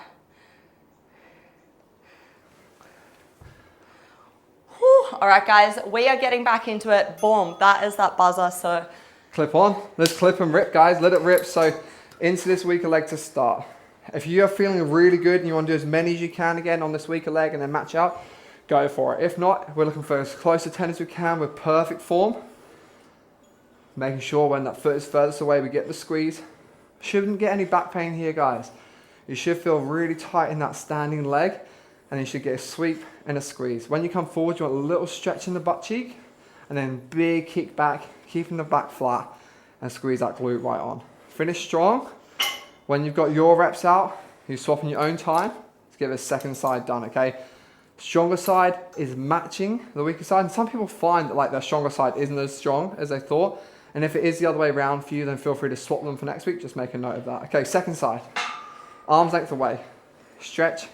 Whew. All right, guys, we are getting back into it. Boom, that is that buzzer, so. Clip on. Let's clip and rip, guys. Let it rip. So into this weaker leg to start. If you are feeling really good and you want to do as many as you can again on this weaker leg and then match out, go for it. If not, we're looking for as close to 10 as we can with perfect form. Making sure when that foot is furthest away, we get the squeeze. Shouldn't get any back pain here, guys. You should feel really tight in that standing leg, and you should get a sweep and a squeeze. When you come forward, you want a little stretch in the butt cheek, and then big kick back, keeping the back flat, and squeeze that glute right on. Finish strong. When you've got your reps out, you swap in your own time. Let's get the second side done, okay? Stronger side is matching the weaker side, and some people find that like their stronger side isn't as strong as they thought. And if it is the other way around for you, then feel free to swap them for next week. Just make a note of that. Okay, second side. Arms length away. Stretch,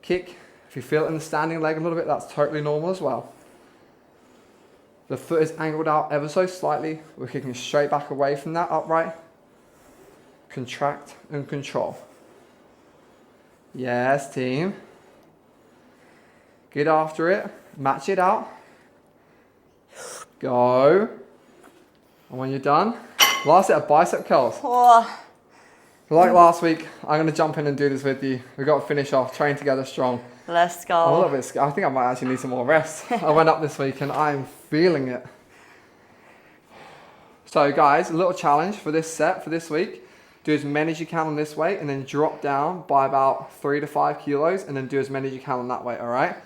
kick. If you feel it in the standing leg a little bit, that's totally normal as well. The foot is angled out ever so slightly. We're kicking straight back away from that upright. Contract and control. Yes, team. Get after it. Match it out. Go. And when you're done, last set of bicep curls. Oh. Like last week, I'm going to jump in and do this with you. We've got to finish off, train together strong. Let's go. I'm a little bit scared. I think I might actually need some more rest. I went up this week and I'm feeling it. So guys, a little challenge for this set for this week. Do as many as you can on this weight and then drop down by about 3 to 5 kilos and then do as many as you can on that weight, all right?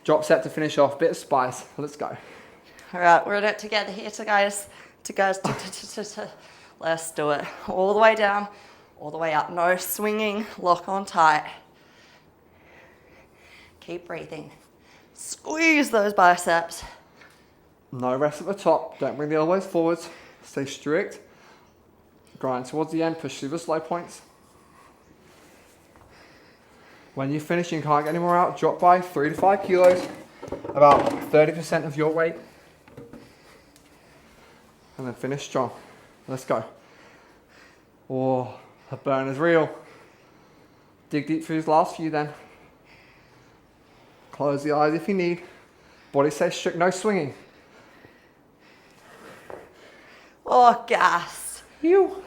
Drop set to finish off, bit of spice. Let's go. All right, we're in it together here, guys. Let's do it. All the way down, all the way up. No swinging, lock on tight. Keep breathing. Squeeze those biceps. No rest at the top. Don't bring the elbows forwards. Stay strict. Grind towards the end. Push through the slow points. When you finish and can't get any more out, drop by 3 to 5 kilos. About 30% of your weight. And then finish strong. Let's go. Oh, the burn is real. Dig deep for these last few then. Close the eyes if you need. Body stays strict, no swinging. Oh, gas. You.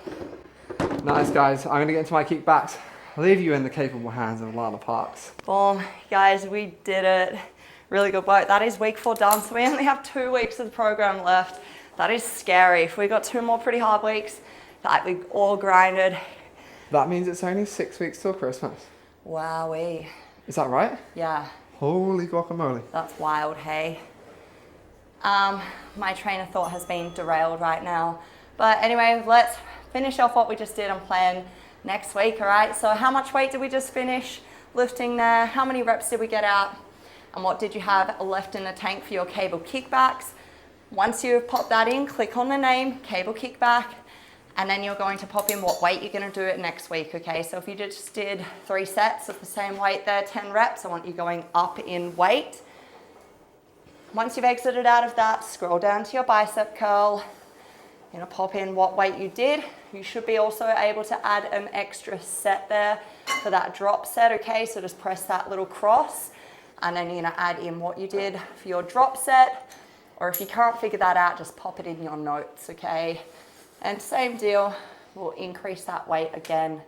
Nice, guys. I'm going to get into my kickbacks. I'll leave you in the capable hands of Lana Parks. Boom. Guys, we did it. Really good work. That is week 4 done, so we only have 2 weeks of the program left. That is scary. If we got 2 more pretty hard weeks, that we all grinded. That means it's only 6 weeks till Christmas. Wowee. Is that right? Yeah. Holy guacamole. That's wild, hey. My train of thought has been derailed right now. But anyway, let's finish off what we just did and plan next week, all right? So how much weight did we just finish lifting there? How many reps did we get out? And what did you have left in the tank for your cable kickbacks? Once you've popped that in, click on the name, cable kickback, and then you're going to pop in what weight you're going to do it next week, okay? So if you just did 3 sets of the same weight there, 10 reps, I want you going up in weight. Once you've exited out of that, scroll down to your bicep curl. You're going to pop in what weight you did. You should be also able to add an extra set there for that drop set, okay? So just press that little cross, and then you're going to add in what you did for your drop set. Or if you can't figure that out, just pop it in your notes, okay? And same deal, we'll increase that weight again.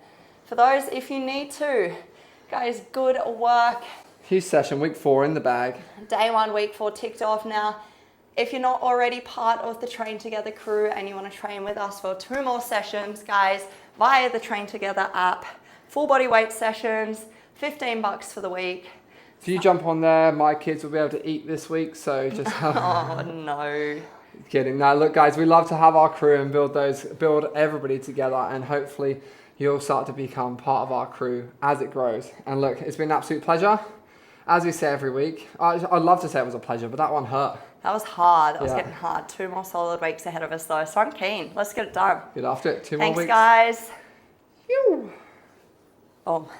For those, if you need to. Guys, good work. Huge session, week 4 in the bag. Day 1, week 4 ticked off now. If you're not already part of the Train Together crew and you want to train with us for 2 more sessions, guys, via the Train Together app, full body weight sessions, $15 for the week. If you jump on there, my kids will be able to eat this week, so just Oh no. Kidding. No, look, guys, we love to have our crew and build everybody together, and hopefully you'll start to become part of our crew as it grows. And look, it's been an absolute pleasure. As we say every week, I'd love to say it was a pleasure, but that one hurt. That was hard. That was getting hard. 2 more solid weeks ahead of us, though, so I'm keen. Let's get it done. Get after it. 2 more weeks. Thanks, guys. Phew. Oh.